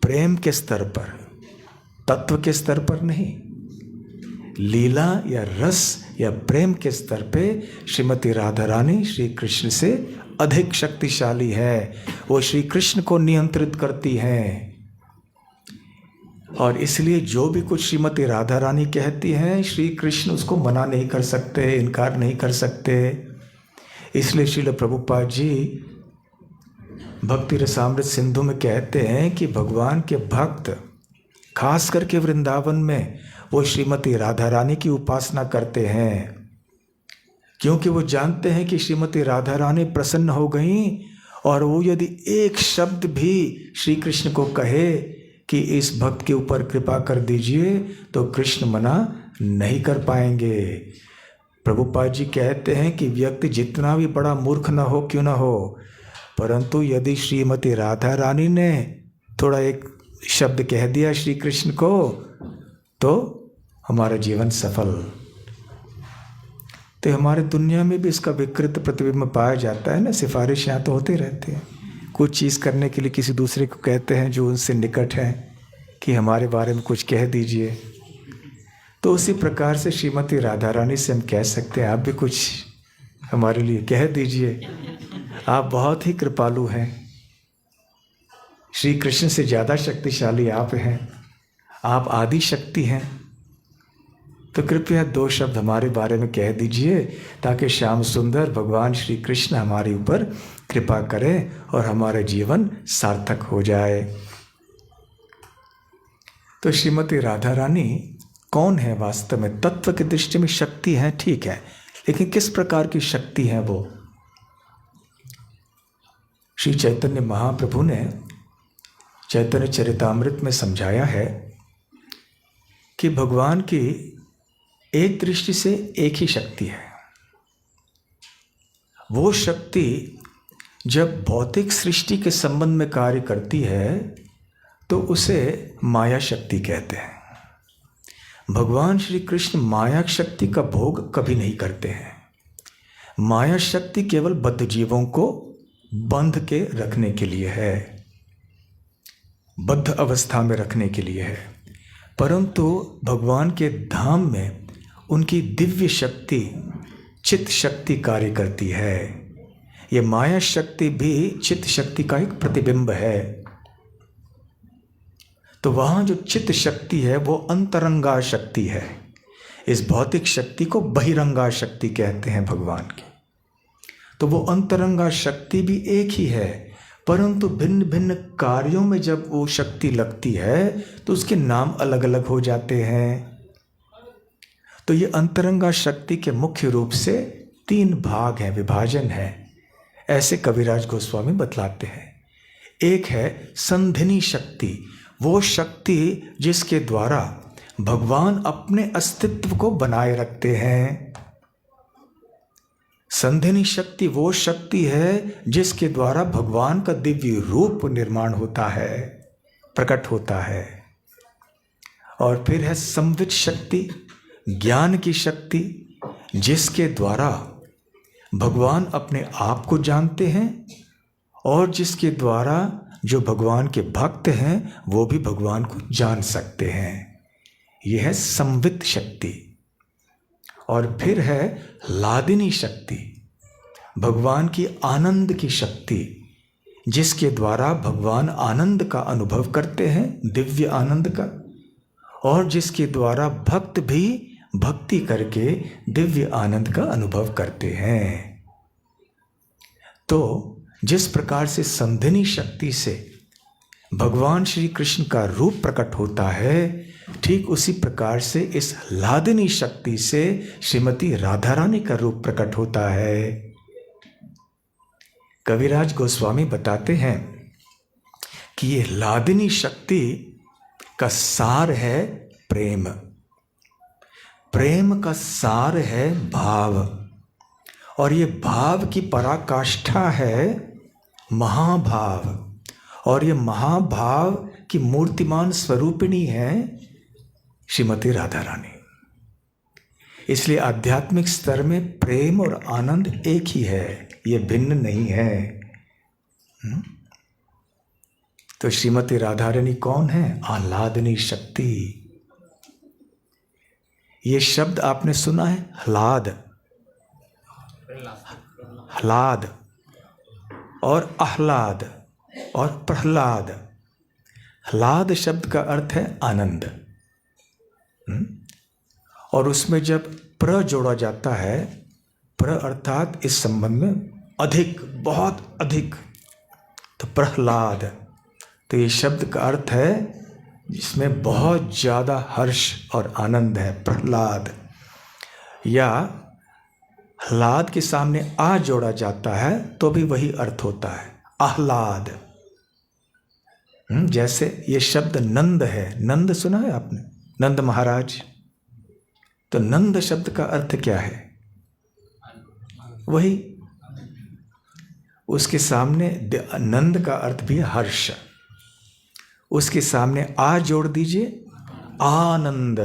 प्रेम के स्तर पर, तत्व के स्तर पर नहीं, लीला या रस या प्रेम के स्तर पे श्रीमती राधा रानी श्री कृष्ण से अधिक शक्तिशाली है। वो श्री कृष्ण को नियंत्रित करती हैं, और इसलिए जो भी कुछ श्रीमती राधा रानी कहती हैं श्री कृष्ण उसको मना नहीं कर सकते, इनकार नहीं कर सकते। इसलिए श्रील प्रभुपाद जी भक्ति रसामृत सिंधु में कहते हैं कि भगवान के भक्त खास करके वृंदावन में वो श्रीमती राधा रानी की उपासना करते हैं, क्योंकि वो जानते हैं कि श्रीमती राधा रानी प्रसन्न हो गई और वो यदि एक शब्द भी श्री कृष्ण को कहे कि इस भक्त के ऊपर कृपा कर दीजिए, तो कृष्ण मना नहीं कर पाएंगे। प्रभुपाद जी कहते हैं कि व्यक्ति जितना भी बड़ा मूर्ख न हो क्यों न हो, परंतु यदि श्रीमती राधा रानी ने थोड़ा एक शब्द कह दिया श्री कृष्ण को, तो हमारा जीवन सफल। तो हमारे दुनिया में भी इसका विकृत प्रतिबिंब पाया जाता है ना, सिफारिश यहाँ तो होते रहते हैं। कुछ चीज़ करने के लिए किसी दूसरे को कहते हैं जो उनसे निकट है कि हमारे बारे में कुछ कह दीजिए। तो उसी प्रकार से श्रीमती राधा रानी से हम कह सकते हैं आप भी कुछ हमारे लिए कह दीजिए, आप बहुत ही कृपालु हैं, श्री कृष्ण से ज़्यादा शक्तिशाली आप हैं, आप आदि शक्ति हैं। तो कृपया 2 शब्द हमारे बारे में कह दीजिए ताकि श्याम सुंदर भगवान श्री कृष्ण हमारे ऊपर कृपा करें और हमारा जीवन सार्थक हो जाए। तो श्रीमती राधा रानी कौन है वास्तव में? तत्व की दृष्टि में शक्ति है, ठीक है, लेकिन किस प्रकार की शक्ति है वो? श्री चैतन्य महाप्रभु ने चैतन्य चरितामृत में समझाया है कि भगवान की एक दृष्टि से एक ही शक्ति है। वो शक्ति जब भौतिक सृष्टि के संबंध में कार्य करती है तो उसे माया शक्ति कहते हैं। भगवान श्री कृष्ण माया शक्ति का भोग कभी नहीं करते हैं। माया शक्ति केवल बद्ध जीवों को बंध के रखने के लिए है, बद्ध अवस्था में रखने के लिए है। परंतु भगवान के धाम में उनकी दिव्य शक्ति चित्त शक्ति कार्य करती है। ये माया शक्ति भी चित्त शक्ति का एक प्रतिबिंब है। तो वहाँ जो चित्त शक्ति है वो अंतरंगा शक्ति है। इस भौतिक शक्ति को बहिरंगा शक्ति कहते हैं भगवान की। तो वो अंतरंगा शक्ति भी एक ही है, परंतु भिन्न भिन्न कार्यों में जब वो शक्ति लगती है तो उसके नाम अलग अलग हो जाते हैं। तो ये अंतरंगा शक्ति के मुख्य रूप से 3 भाग हैं, विभाजन है, ऐसे कविराज गोस्वामी बतलाते हैं। एक है संधिनी शक्ति, वो शक्ति जिसके द्वारा भगवान अपने अस्तित्व को बनाए रखते हैं। संधिनी शक्ति वो शक्ति है जिसके द्वारा भगवान का दिव्य रूप निर्माण होता है, प्रकट होता है। और फिर है संवित शक्ति, ज्ञान की शक्ति, जिसके द्वारा भगवान अपने आप को जानते हैं और जिसके द्वारा जो भगवान के भक्त हैं वो भी भगवान को जान सकते हैं। यह है संवित शक्ति। और फिर है लादिनी शक्ति, भगवान की आनंद की शक्ति, जिसके द्वारा भगवान आनंद का अनुभव करते हैं, दिव्य आनंद का, और जिसके द्वारा भक्त भी भक्ति करके दिव्य आनंद का अनुभव करते हैं। तो जिस प्रकार से संधिनी शक्ति से भगवान श्री कृष्ण का रूप प्रकट होता है, ठीक उसी प्रकार से इस लादिनी शक्ति से श्रीमती राधा रानी का रूप प्रकट होता है। कविराज गोस्वामी बताते हैं कि ये लादिनी शक्ति का सार है प्रेम, प्रेम का सार है भाव, और ये भाव की पराकाष्ठा है महाभाव, और ये महाभाव की मूर्तिमान स्वरूपिणी है श्रीमती राधा रानी। इसलिए आध्यात्मिक स्तर में प्रेम और आनंद एक ही है, ये भिन्न नहीं है। तो श्रीमती राधा रानी कौन है? आह्लादनी शक्ति। ये शब्द आपने सुना है, ह्लाद, ह्लाद और आह्लाद और प्रह्लाद। ह्लाद शब्द का अर्थ है आनंद, और उसमें जब प्र जोड़ा जाता है, प्र अर्थात इस संबंध में अधिक, बहुत अधिक, तो प्रह्लाद, तो ये शब्द का अर्थ है जिसमें बहुत ज़्यादा हर्ष और आनंद है, प्रह्लाद। या ह्लाद के सामने आ जोड़ा जाता है तो भी वही अर्थ होता है, आह्लाद। जैसे ये शब्द नंद है, नंद सुना है आपने, नंद महाराज, तो नंद शब्द का अर्थ क्या है? वही, उसके सामने नंद का अर्थ भी है हर्ष, उसके सामने आ जोड़ दीजिए, आनंद।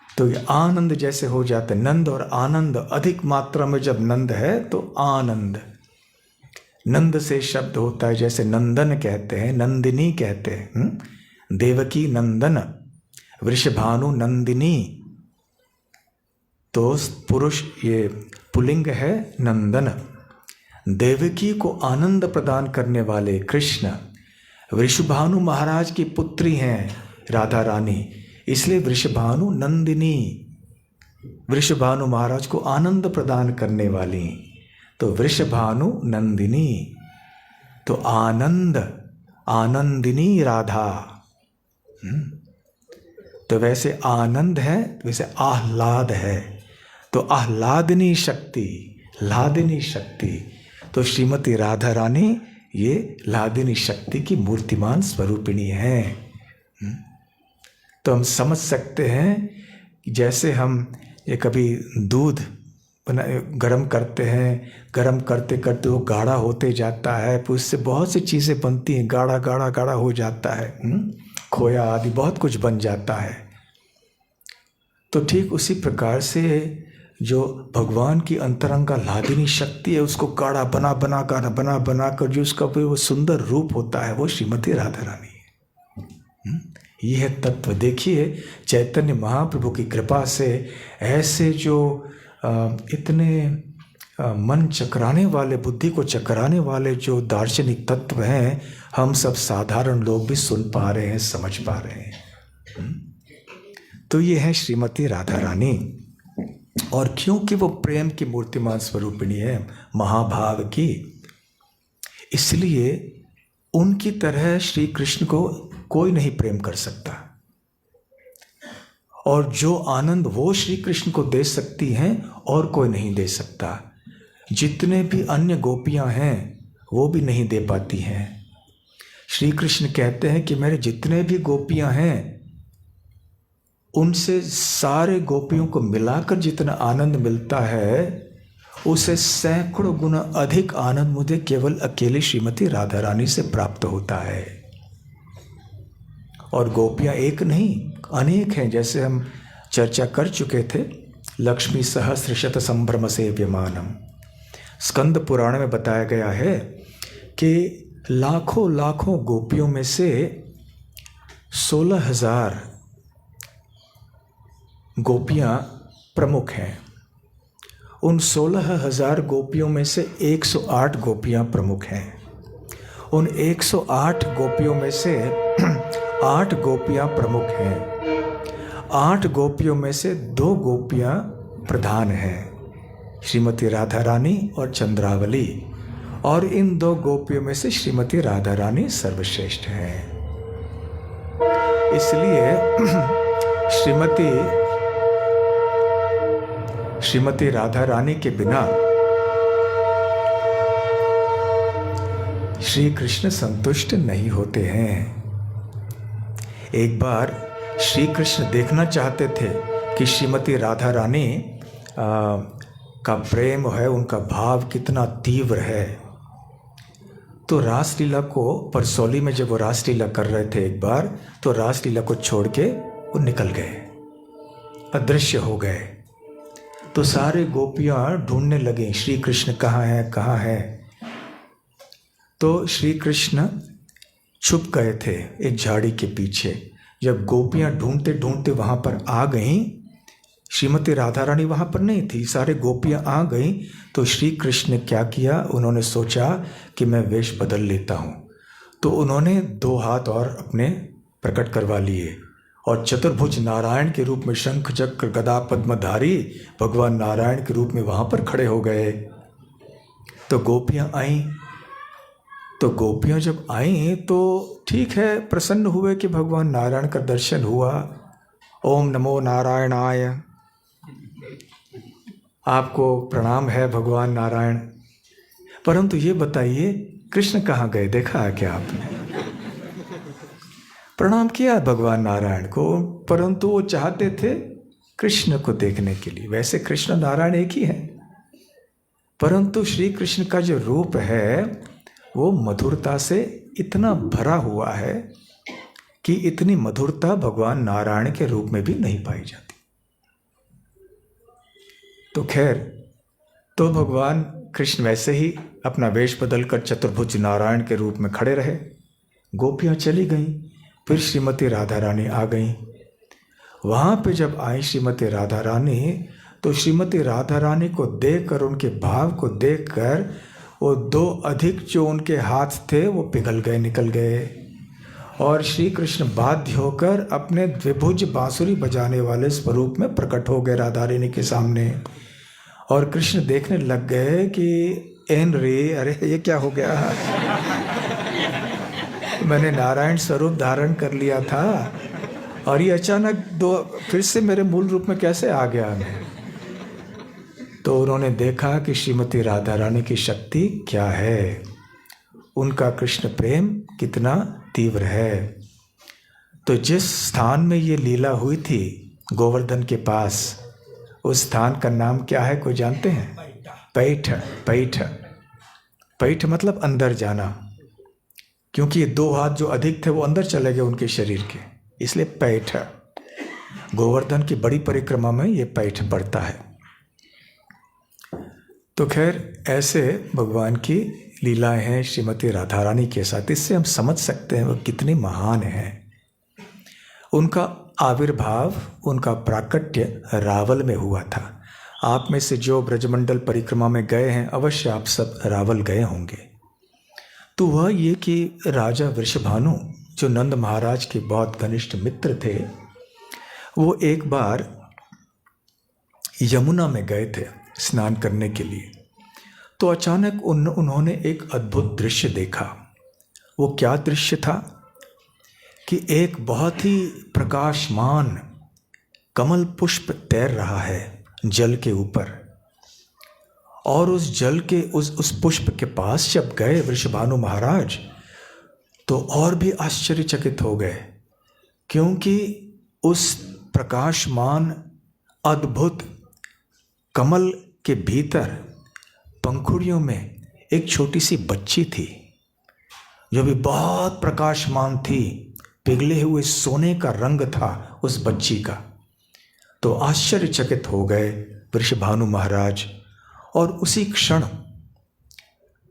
तो ये आनंद जैसे हो जाता है, नंद और आनंद अधिक मात्रा में जब नंद है तो आनंद। नंद से शब्द होता है, जैसे नंदन कहते हैं, नंदिनी कहते हैं, देवकी नंदन, वृषभानु नंदिनी, तो पुरुष ये पुल्लिंग है नंदन। देवकी को आनंद प्रदान करने वाले कृष्ण, वृषभानु महाराज की पुत्री हैं राधा रानी, इसलिए वृषभानु नंदिनी, वृषभानु महाराज को आनंद प्रदान करने वाली, तो वृषभानु नंदिनी, तो आनंद, आनंदिनी राधा। तो वैसे आनंद है, वैसे आह्लाद है, तो आह्लादनी शक्ति, लादिनी शक्ति। तो श्रीमती राधा रानी ये लादिनी शक्ति की मूर्तिमान स्वरूपिणी है। तो हम समझ सकते हैं कि जैसे हम ये कभी दूध गरम करते हैं, गरम करते करते वो गाढ़ा होते जाता है, फिर उससे बहुत सी चीज़ें बनती हैं, गाढ़ा गाढ़ा गाढ़ा हो जाता है, खोया आदि बहुत कुछ बन जाता है। तो ठीक उसी प्रकार से जो भगवान की अंतरंगा लादिनी शक्ति है, उसको गाढ़ा बना बना कर, बना बना कर जो उसका वो सुंदर रूप होता है, वो श्रीमती राधा रानी है। ये है तत्व। देखिए चैतन्य महाप्रभु की कृपा से ऐसे जो इतने मन चकराने वाले, बुद्धि को चकराने वाले जो दार्शनिक तत्व हैं, हम सब साधारण लोग भी सुन पा रहे हैं, समझ पा रहे हैं। तो ये है श्रीमती राधा रानी, और क्योंकि वो प्रेम की मूर्तिमान स्वरूपिणी है, महाभाव की, इसलिए उनकी तरह श्री कृष्ण को कोई नहीं प्रेम कर सकता, और जो आनंद वो श्री कृष्ण को दे सकती हैं और कोई नहीं दे सकता। जितने भी अन्य गोपियां हैं वो भी नहीं दे पाती हैं। श्री कृष्ण कहते हैं कि मेरे जितने भी गोपियां हैं उनसे सारे गोपियों को मिलाकर जितना आनंद मिलता है, उसे सैकड़ों गुना अधिक आनंद मुझे केवल अकेली श्रीमती राधा रानी से प्राप्त होता है। और गोपियां एक नहीं, अनेक हैं, जैसे हम चर्चा कर चुके थे, लक्ष्मी सहस्र शत संभ्रम सेव्यमानम। स्कंद पुराण में बताया गया है कि लाखों लाखों गोपियों में से 16,000 गोपियां प्रमुख हैं। उन 16,000 गोपियों में से 108 गोपियां प्रमुख हैं। उन 108 गोपियों में से 8 गोपियां प्रमुख हैं। 8 गोपियों में से 2 गोपियां प्रधान हैं, श्रीमती राधा रानी और चंद्रावली। और इन दो गोपियों में से श्रीमती राधा रानी सर्वश्रेष्ठ हैं। इसलिए श्रीमती राधा रानी के बिना श्री कृष्ण संतुष्ट नहीं होते हैं। एक बार श्री कृष्ण देखना चाहते थे कि श्रीमती राधा रानी का प्रेम है, उनका भाव कितना तीव्र है। तो रासलीला को परसौली में जब वो रासलीला कर रहे थे एक बार, तो रासलीला को छोड़ के वो निकल गए, अदृश्य हो गए। तो सारे गोपियां ढूंढने लगे श्री कृष्ण कहाँ हैं, कहाँ हैं। तो श्री कृष्ण छुप गए थे एक झाड़ी के पीछे। जब गोपियां ढूंढते ढूंढते वहां पर आ गईं, श्रीमती राधा रानी वहाँ पर नहीं थी, सारे गोपियाँ आ गईं। तो श्री कृष्ण ने क्या किया, उन्होंने सोचा कि मैं वेश बदल लेता हूँ। तो उन्होंने 2 हाथ और अपने प्रकट करवा लिए और चतुर्भुज नारायण के रूप में शंख चक्र गदा पद्मधारी भगवान नारायण के रूप में वहाँ पर खड़े हो गए। तो गोपियाँ आईं। तो गोपियाँ जब आईं तो ठीक है, प्रसन्न हुए कि भगवान नारायण का दर्शन हुआ। ओम नमो नारायणाय, आपको प्रणाम है भगवान नारायण। परंतु ये बताइए कृष्ण कहाँ गए, देखा है क्या आपने? प्रणाम किया भगवान नारायण को, परंतु वो चाहते थे कृष्ण को देखने के लिए। वैसे कृष्ण नारायण एक ही है, परंतु श्री कृष्ण का जो रूप है वो मधुरता से इतना भरा हुआ है कि इतनी मधुरता भगवान नारायण के रूप में भी नहीं पाई जाती। तो खैर, तो भगवान कृष्ण वैसे ही अपना वेश बदलकर चतुर्भुज नारायण के रूप में खड़े रहे। गोपियाँ चली गईं, फिर श्रीमती राधा रानी आ गईं। वहाँ पे जब आई श्रीमती राधा रानी, तो श्रीमती राधा रानी को देखकर, उनके भाव को देखकर, वो 2 अधिक जो उनके हाथ थे वो पिघल गए, निकल गए। और श्री कृष्ण बाध्य होकर अपने द्विभुज बांसुरी बजाने वाले स्वरूप में प्रकट हो गए राधा रानी के सामने। और कृष्ण देखने लग गए कि एन रे, अरे ये क्या हो गया, मैंने नारायण स्वरूप धारण कर लिया था और ये अचानक फिर से मेरे मूल रूप में कैसे आ गया मैं। तो उन्होंने देखा कि श्रीमती राधा रानी की शक्ति क्या है, उनका कृष्ण प्रेम कितना तीव्र है। तो जिस स्थान में ये लीला हुई थी गोवर्धन के पास, उस स्थान का नाम क्या है, कोई जानते हैं? पैठ। पैठ, पैठ मतलब अंदर जाना, क्योंकि ये 2 हाथ जो अधिक थे वो अंदर चले गए उनके शरीर के, इसलिए पैठ। गोवर्धन की बड़ी परिक्रमा में ये पैठ पड़ता है। तो खैर, ऐसे भगवान की लीलाएं हैं श्रीमती राधा रानी के साथ। इससे हम समझ सकते हैं वो कितनी महान हैं। उनका आविर्भाव, उनका प्राकट्य रावल में हुआ था। आप में से जो ब्रजमंडल परिक्रमा में गए हैं, अवश्य आप सब रावल गए होंगे। तो वह ये कि राजा वृषभानु, जो नंद महाराज के बहुत घनिष्ठ मित्र थे, वो एक बार यमुना में गए थे स्नान करने के लिए। तो अचानक उन्होंने एक अद्भुत दृश्य देखा। वो क्या दृश्य था कि एक बहुत ही प्रकाशमान कमल पुष्प तैर रहा है जल के ऊपर। और उस जल के उस पुष्प के पास जब गए वृषभानु महाराज, तो और भी आश्चर्यचकित हो गए, क्योंकि उस प्रकाशमान अद्भुत कमल के भीतर पंखुड़ियों में एक छोटी सी बच्ची थी, जो भी बहुत प्रकाशमान थी। पिघले हुए सोने का रंग था उस बच्ची का। तो आश्चर्यचकित हो गए वृषभानु महाराज। और उसी क्षण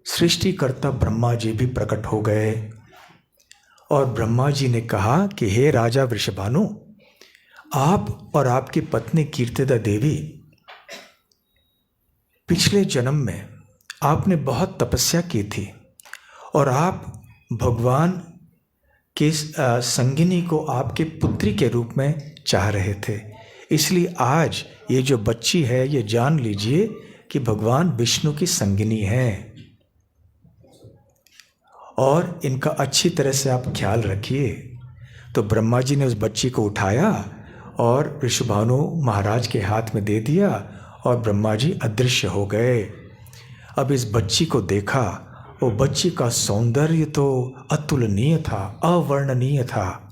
सृष्टिकर्ता ब्रह्मा जी भी प्रकट हो गए। और ब्रह्मा जी ने कहा कि हे राजा वृषभानु, आप और आपकी पत्नी कीर्तिदा देवी, पिछले जन्म में आपने बहुत तपस्या की थी और आप भगवान के संगिनी को आपके पुत्री के रूप में चाह रहे थे। इसलिए आज ये जो बच्ची है, ये जान लीजिए कि भगवान विष्णु की संगिनी है। और इनका अच्छी तरह से आप ख्याल रखिए। तो ब्रह्मा जी ने उस बच्ची को उठाया और ऋषभानु महाराज के हाथ में दे दिया और ब्रह्मा जी अदृश्य हो गए। अब इस बच्ची को देखा, वो बच्ची का सौंदर्य तो अतुलनीय था, अवर्णनीय था।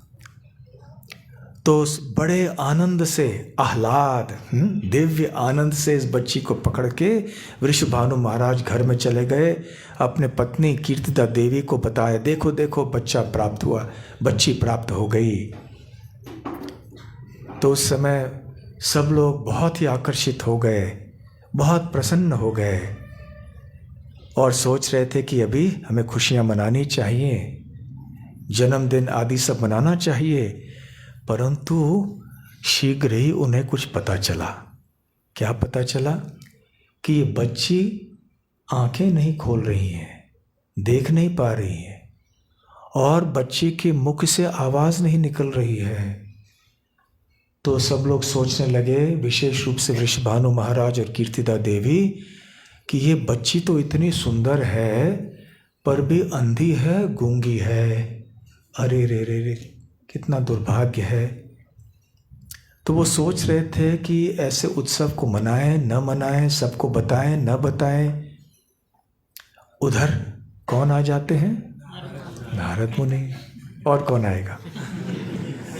तो उस बड़े आनंद से, आह्लाद, दिव्य आनंद से इस बच्ची को पकड़ के वृषभानु महाराज घर में चले गए। अपने पत्नी कीर्तिदा देवी को बताया, देखो देखो बच्चा प्राप्त हुआ, बच्ची प्राप्त हो गई। तो उस समय सब लोग बहुत ही आकर्षित हो गए, बहुत प्रसन्न हो गए और सोच रहे थे कि अभी हमें खुशियां मनानी चाहिए, जन्मदिन आदि सब मनाना चाहिए। परंतु शीघ्र ही उन्हें कुछ पता चला। क्या पता चला? कि ये बच्ची आंखें नहीं खोल रही है, देख नहीं पा रही है और बच्ची के मुख से आवाज़ नहीं निकल रही है। तो सब लोग सोचने लगे, विशेष रूप से वृषभानु महाराज और कीर्तिदा देवी, कि ये बच्ची तो इतनी सुंदर है पर भी अंधी है, गूंगी है। अरे रे रे रे, कितना दुर्भाग्य है। तो वो सोच रहे थे कि ऐसे उत्सव को मनाएं न मनाएं, सबको बताएं न बताएं। उधर कौन आ जाते हैं? नारद मुनि। और कौन आएगा?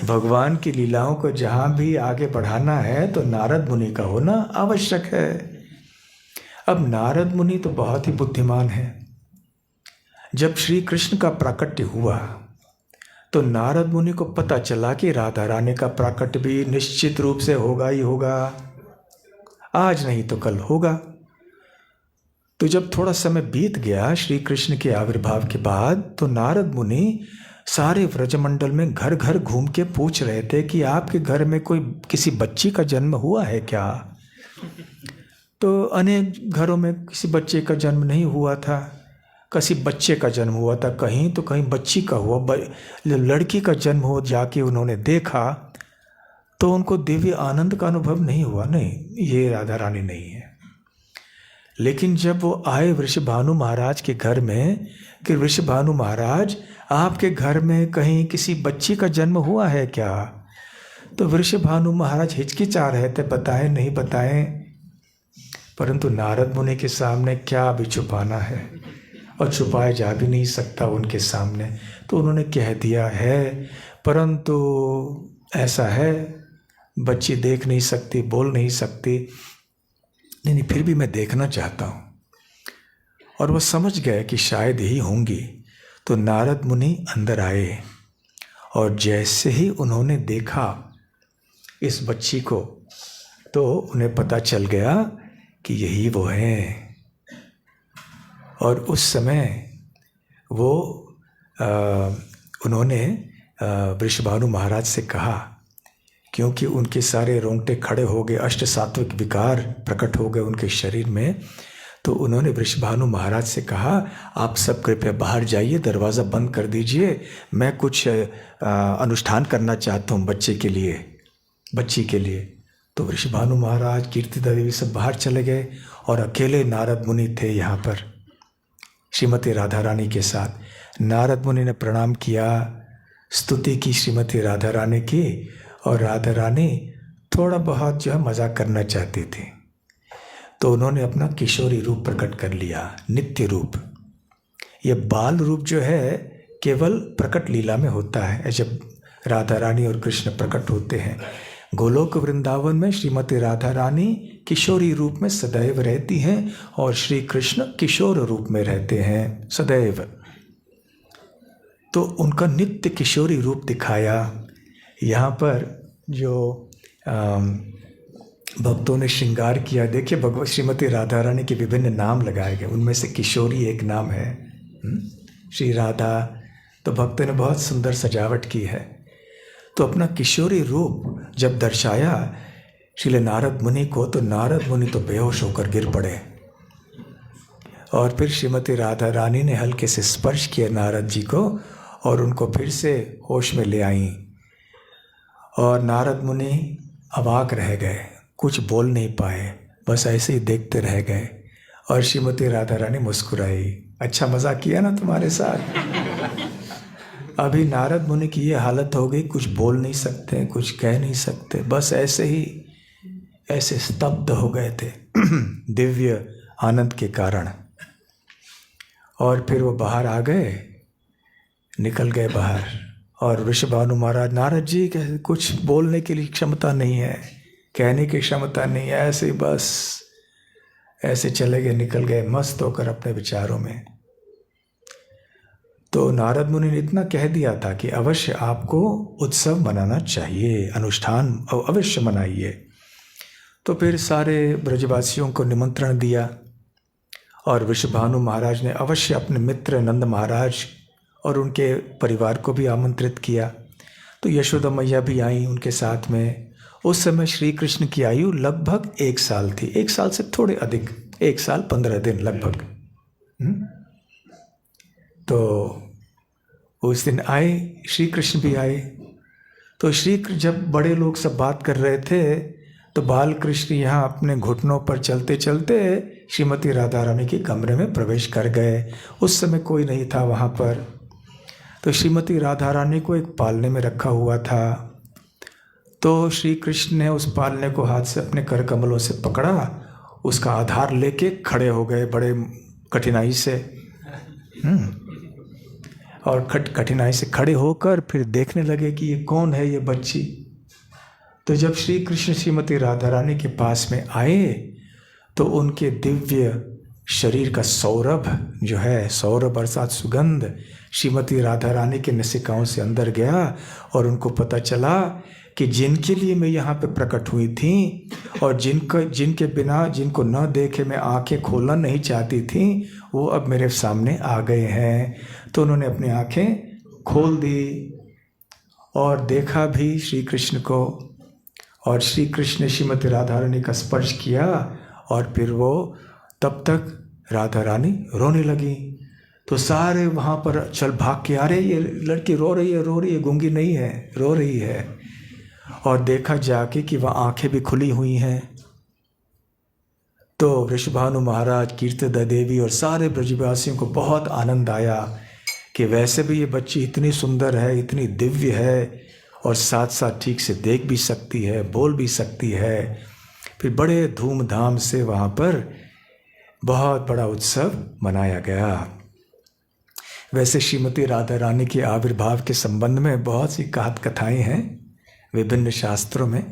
भगवान की लीलाओं को जहाँ भी आगे बढ़ाना है तो नारद मुनि का होना आवश्यक है। अब नारद मुनि तो बहुत ही बुद्धिमान है। जब श्री कृष्ण का प्राकट्य हुआ तो नारद मुनि को पता चला कि राधा रानी का प्राकट्य भी निश्चित रूप से होगा ही होगा, आज नहीं तो कल होगा। तो जब थोड़ा समय बीत गया श्री कृष्ण के आविर्भाव के बाद, तो नारद मुनि सारे व्रजमंडल में घर घर घूम के पूछ रहे थे कि आपके घर में कोई किसी बच्ची का जन्म हुआ है क्या? तो अनेक घरों में किसी बच्चे का जन्म नहीं हुआ था, किसी बच्चे का जन्म हुआ था, कहीं तो कहीं बच्ची का हुआ। लड़की का जन्म हो जाके उन्होंने देखा तो उनको दिव्य आनंद का अनुभव नहीं हुआ। नहीं, ये राधा रानी नहीं है। लेकिन जब वो आए वृषभानु महाराज के घर में कि वृषभानु महाराज आपके घर में कहीं किसी बच्ची का जन्म हुआ है क्या? तो वृषभानु महाराज हिचकिचा रहे थे, बताएं नहीं बताएं। परंतु नारद मुनि के सामने क्या भी छुपाना है, और छुपाया जा भी नहीं सकता उनके सामने। तो उन्होंने कह दिया है, परंतु ऐसा है, बच्ची देख नहीं सकती, बोल नहीं सकती, नहीं फिर भी मैं देखना चाहता हूँ। और वो समझ गए कि शायद ही होंगी। तो नारद मुनि अंदर आए और जैसे ही उन्होंने देखा इस बच्ची को तो उन्हें पता चल गया कि यही वो हैं। और उस समय वो उन्होंने वृषभानु महाराज से कहा, क्योंकि उनके सारे रोंगटे खड़े हो गए, अष्ट सात्विक विकार प्रकट हो गए उनके शरीर में। तो उन्होंने वृषभानु महाराज से कहा, आप सब कृपया बाहर जाइए, दरवाज़ा बंद कर दीजिए, मैं कुछ अनुष्ठान करना चाहता हूँ बच्चे के लिए, बच्ची के लिए। तो वृषभानु महाराज, कीर्तिदा देवी सब बाहर चले गए और अकेले नारद मुनि थे यहाँ पर श्रीमती राधा रानी के साथ। नारद मुनि ने प्रणाम किया, स्तुति की श्रीमती राधा रानी की, और राधा रानी थोड़ा बहुत जो है मजाक करना चाहती थी। तो उन्होंने अपना किशोरी रूप प्रकट कर लिया, नित्य रूप। ये बाल रूप जो है केवल प्रकट लीला में होता है, जब राधा रानी और कृष्ण प्रकट होते हैं। गोलोक वृंदावन में श्रीमती राधा रानी किशोरी रूप में सदैव रहती हैं और श्री कृष्ण किशोर रूप में रहते हैं सदैव। तो उनका नित्य किशोरी रूप दिखाया। यहाँ पर जो भक्तों ने श्रृंगार किया, देखिए भगवत श्रीमती राधा रानी के विभिन्न नाम लगाए गए, उनमें से किशोरी एक नाम है, श्री राधा। तो भक्तों ने बहुत सुंदर सजावट की है। तो अपना किशोरी रूप जब दर्शाया श्री नारद मुनि को, तो नारद मुनि तो बेहोश होकर गिर पड़े। और फिर श्रीमती राधा रानी ने हल्के से स्पर्श किया नारद जी को और उनको फिर से होश में ले आईं। और नारद मुनि अवाक रह गए, कुछ बोल नहीं पाए, बस ऐसे ही देखते रह गए। और श्रीमती राधा रानी मुस्कुराई। अच्छा मजाक किया ना तुम्हारे साथ। अभी नारद मुनि की ये हालत हो गई, कुछ बोल नहीं सकते, कुछ कह नहीं सकते, बस ऐसे ही ऐसे स्तब्ध हो गए थे दिव्य आनंद के कारण। और फिर वो बाहर आ गए, निकल गए बाहर। और ऋषभानु महाराज, नारद जी कुछ बोलने के लिए क्षमता नहीं है, कहने की क्षमता नहीं है, ऐसे बस ऐसे चले गए, निकल गए मस्त होकर अपने विचारों में। तो नारद मुनि ने इतना कह दिया था कि अवश्य आपको उत्सव मनाना चाहिए, अनुष्ठान अवश्य मनाइए। तो फिर सारे ब्रजवासियों को निमंत्रण दिया और वृषभानु महाराज ने अवश्य अपने मित्र नंद महाराज और उनके परिवार को भी आमंत्रित किया। तो यशोदा मैया भी आई उनके साथ में। उस समय श्री कृष्ण की आयु लगभग 1 साल थी, 1 साल से थोड़े अधिक, 1 साल 15 दिन लगभग। तो उस दिन आए, श्री कृष्ण भी आए। तो जब बड़े लोग सब बात कर रहे थे तो बाल कृष्ण यहाँ अपने घुटनों पर चलते चलते श्रीमती राधा रानी के कमरे में प्रवेश कर गए। उस समय कोई नहीं था वहाँ पर। तो श्रीमती राधा रानी को एक पालने में रखा हुआ था। तो श्री कृष्ण ने उस पालने को हाथ से अपने कर कमलों से पकड़ा, उसका आधार लेके खड़े हो गए बड़े कठिनाई से। और कठिनाई से खड़े होकर फिर देखने लगे कि ये कौन है ये बच्ची। तो जब श्री कृष्ण श्रीमती राधा रानी के पास में आए तो उनके दिव्य शरीर का सौरभ जो है, सौरभ अर्थात सुगंध, श्रीमती राधा रानी के नसिकाओं से अंदर गया और उनको पता चला कि जिनके लिए मैं यहाँ पे प्रकट हुई थी और जिनके बिना, जिनको न देखे मैं आंखें खोलना नहीं चाहती थी, वो अब मेरे सामने आ गए हैं। तो उन्होंने अपनी आंखें खोल दी और देखा भी श्री कृष्ण को। और श्री कृष्ण ने श्रीमती राधा रानी का स्पर्श किया और फिर वो तब तक राधा रानी रोने लगी। तो सारे वहाँ पर चल भाग के आ रहे, ये लड़की रो रही है, गूंगी नहीं है, रो रही है। और देखा जाके कि वह आंखें भी खुली हुई हैं। तो वृषभानु महाराज, कीर्तिदा देवी और सारे ब्रजवासियों को बहुत आनंद आया कि वैसे भी ये बच्ची इतनी सुंदर है, इतनी दिव्य है और साथ साथ ठीक से देख भी सकती है, बोल भी सकती है। फिर बड़े धूमधाम से वहाँ पर बहुत बड़ा उत्सव मनाया गया। वैसे श्रीमती राधा रानी के आविर्भाव के संबंध में बहुत सी कथाएं हैं विभिन्न शास्त्रों में।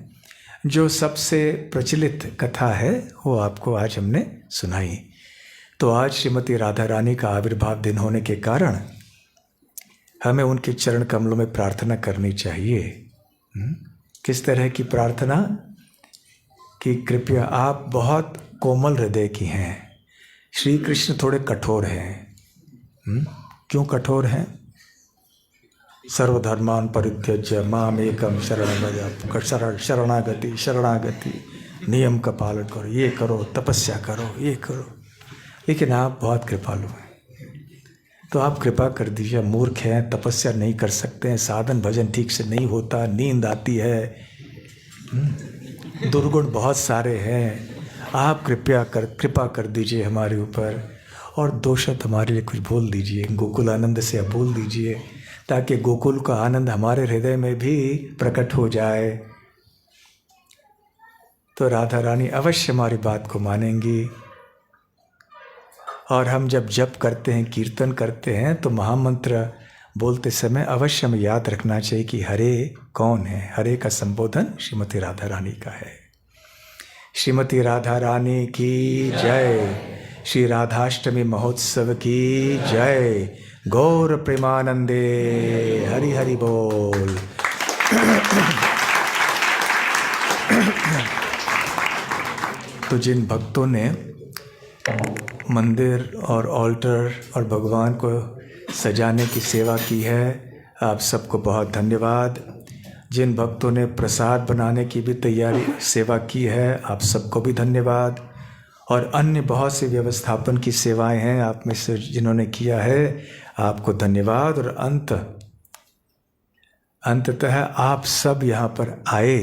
जो सबसे प्रचलित कथा है वो आपको आज हमने सुनाई। तो आज श्रीमती राधा रानी का आविर्भाव दिन होने के कारण हमें उनके चरण कमलों में प्रार्थना करनी चाहिए। किस तरह की प्रार्थना? कि कृपया, आप बहुत कोमल हृदय की हैं, श्री कृष्ण थोड़े कठोर हैं। क्यों कठोर हैं? सर्वधर्मान परित्यज्य माम एकम शरणागति, नियम का पालन करो, ये करो, तपस्या करो, ये करो। लेकिन आप बहुत कृपालु हैं, तो आप कृपा कर दीजिए। मूर्ख हैं, तपस्या नहीं कर सकते हैं, साधन भजन ठीक से नहीं होता, नींद आती है, दुर्गुण बहुत सारे हैं। आप कृपा कर दीजिए हमारे ऊपर और 2 शब्द हमारे लिए कुछ बोल दीजिए, गोकुल आनंद से आप बोल दीजिए, ताकि गोकुल का आनंद हमारे हृदय में भी प्रकट हो जाए। तो राधा रानी अवश्य हमारी बात को मानेंगी। और हम जब जप करते हैं, कीर्तन करते हैं, तो महामंत्र बोलते समय अवश्य हमें याद रखना चाहिए कि हरे कौन है। हरे का संबोधन श्रीमती राधा रानी का है। श्रीमती राधा रानी की जय। श्री राधाष्टमी महोत्सव की जय। गौर प्रेमानंदे हरि हरि बोल। तो जिन भक्तों ने मंदिर और ऑल्टर और भगवान को सजाने की सेवा की है, आप सबको बहुत धन्यवाद। जिन भक्तों ने प्रसाद बनाने की भी तैयारी सेवा की है, आप सबको भी धन्यवाद। और अन्य बहुत सी व्यवस्थापन की सेवाएं हैं आप में से जिन्होंने किया है, आपको धन्यवाद। और अंततः आप सब यहाँ पर आए,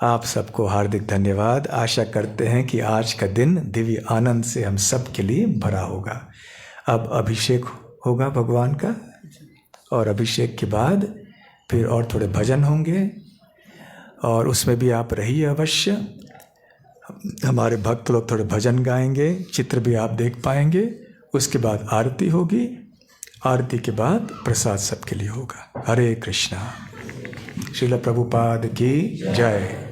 आप सबको हार्दिक धन्यवाद। आशा करते हैं कि आज का दिन दिव्य आनंद से हम सब के लिए भरा होगा। अब अभिषेक होगा भगवान का, और अभिषेक के बाद फिर और थोड़े भजन होंगे, और उसमें भी आप रहिए अवश्य। हमारे भक्त लोग थोड़े भजन गाएंगे, चित्र भी आप देख पाएंगे। उसके बाद आरती होगी, आरती के बाद प्रसाद सबके लिए होगा। हरे कृष्णा। श्रील प्रभुपाद की जय।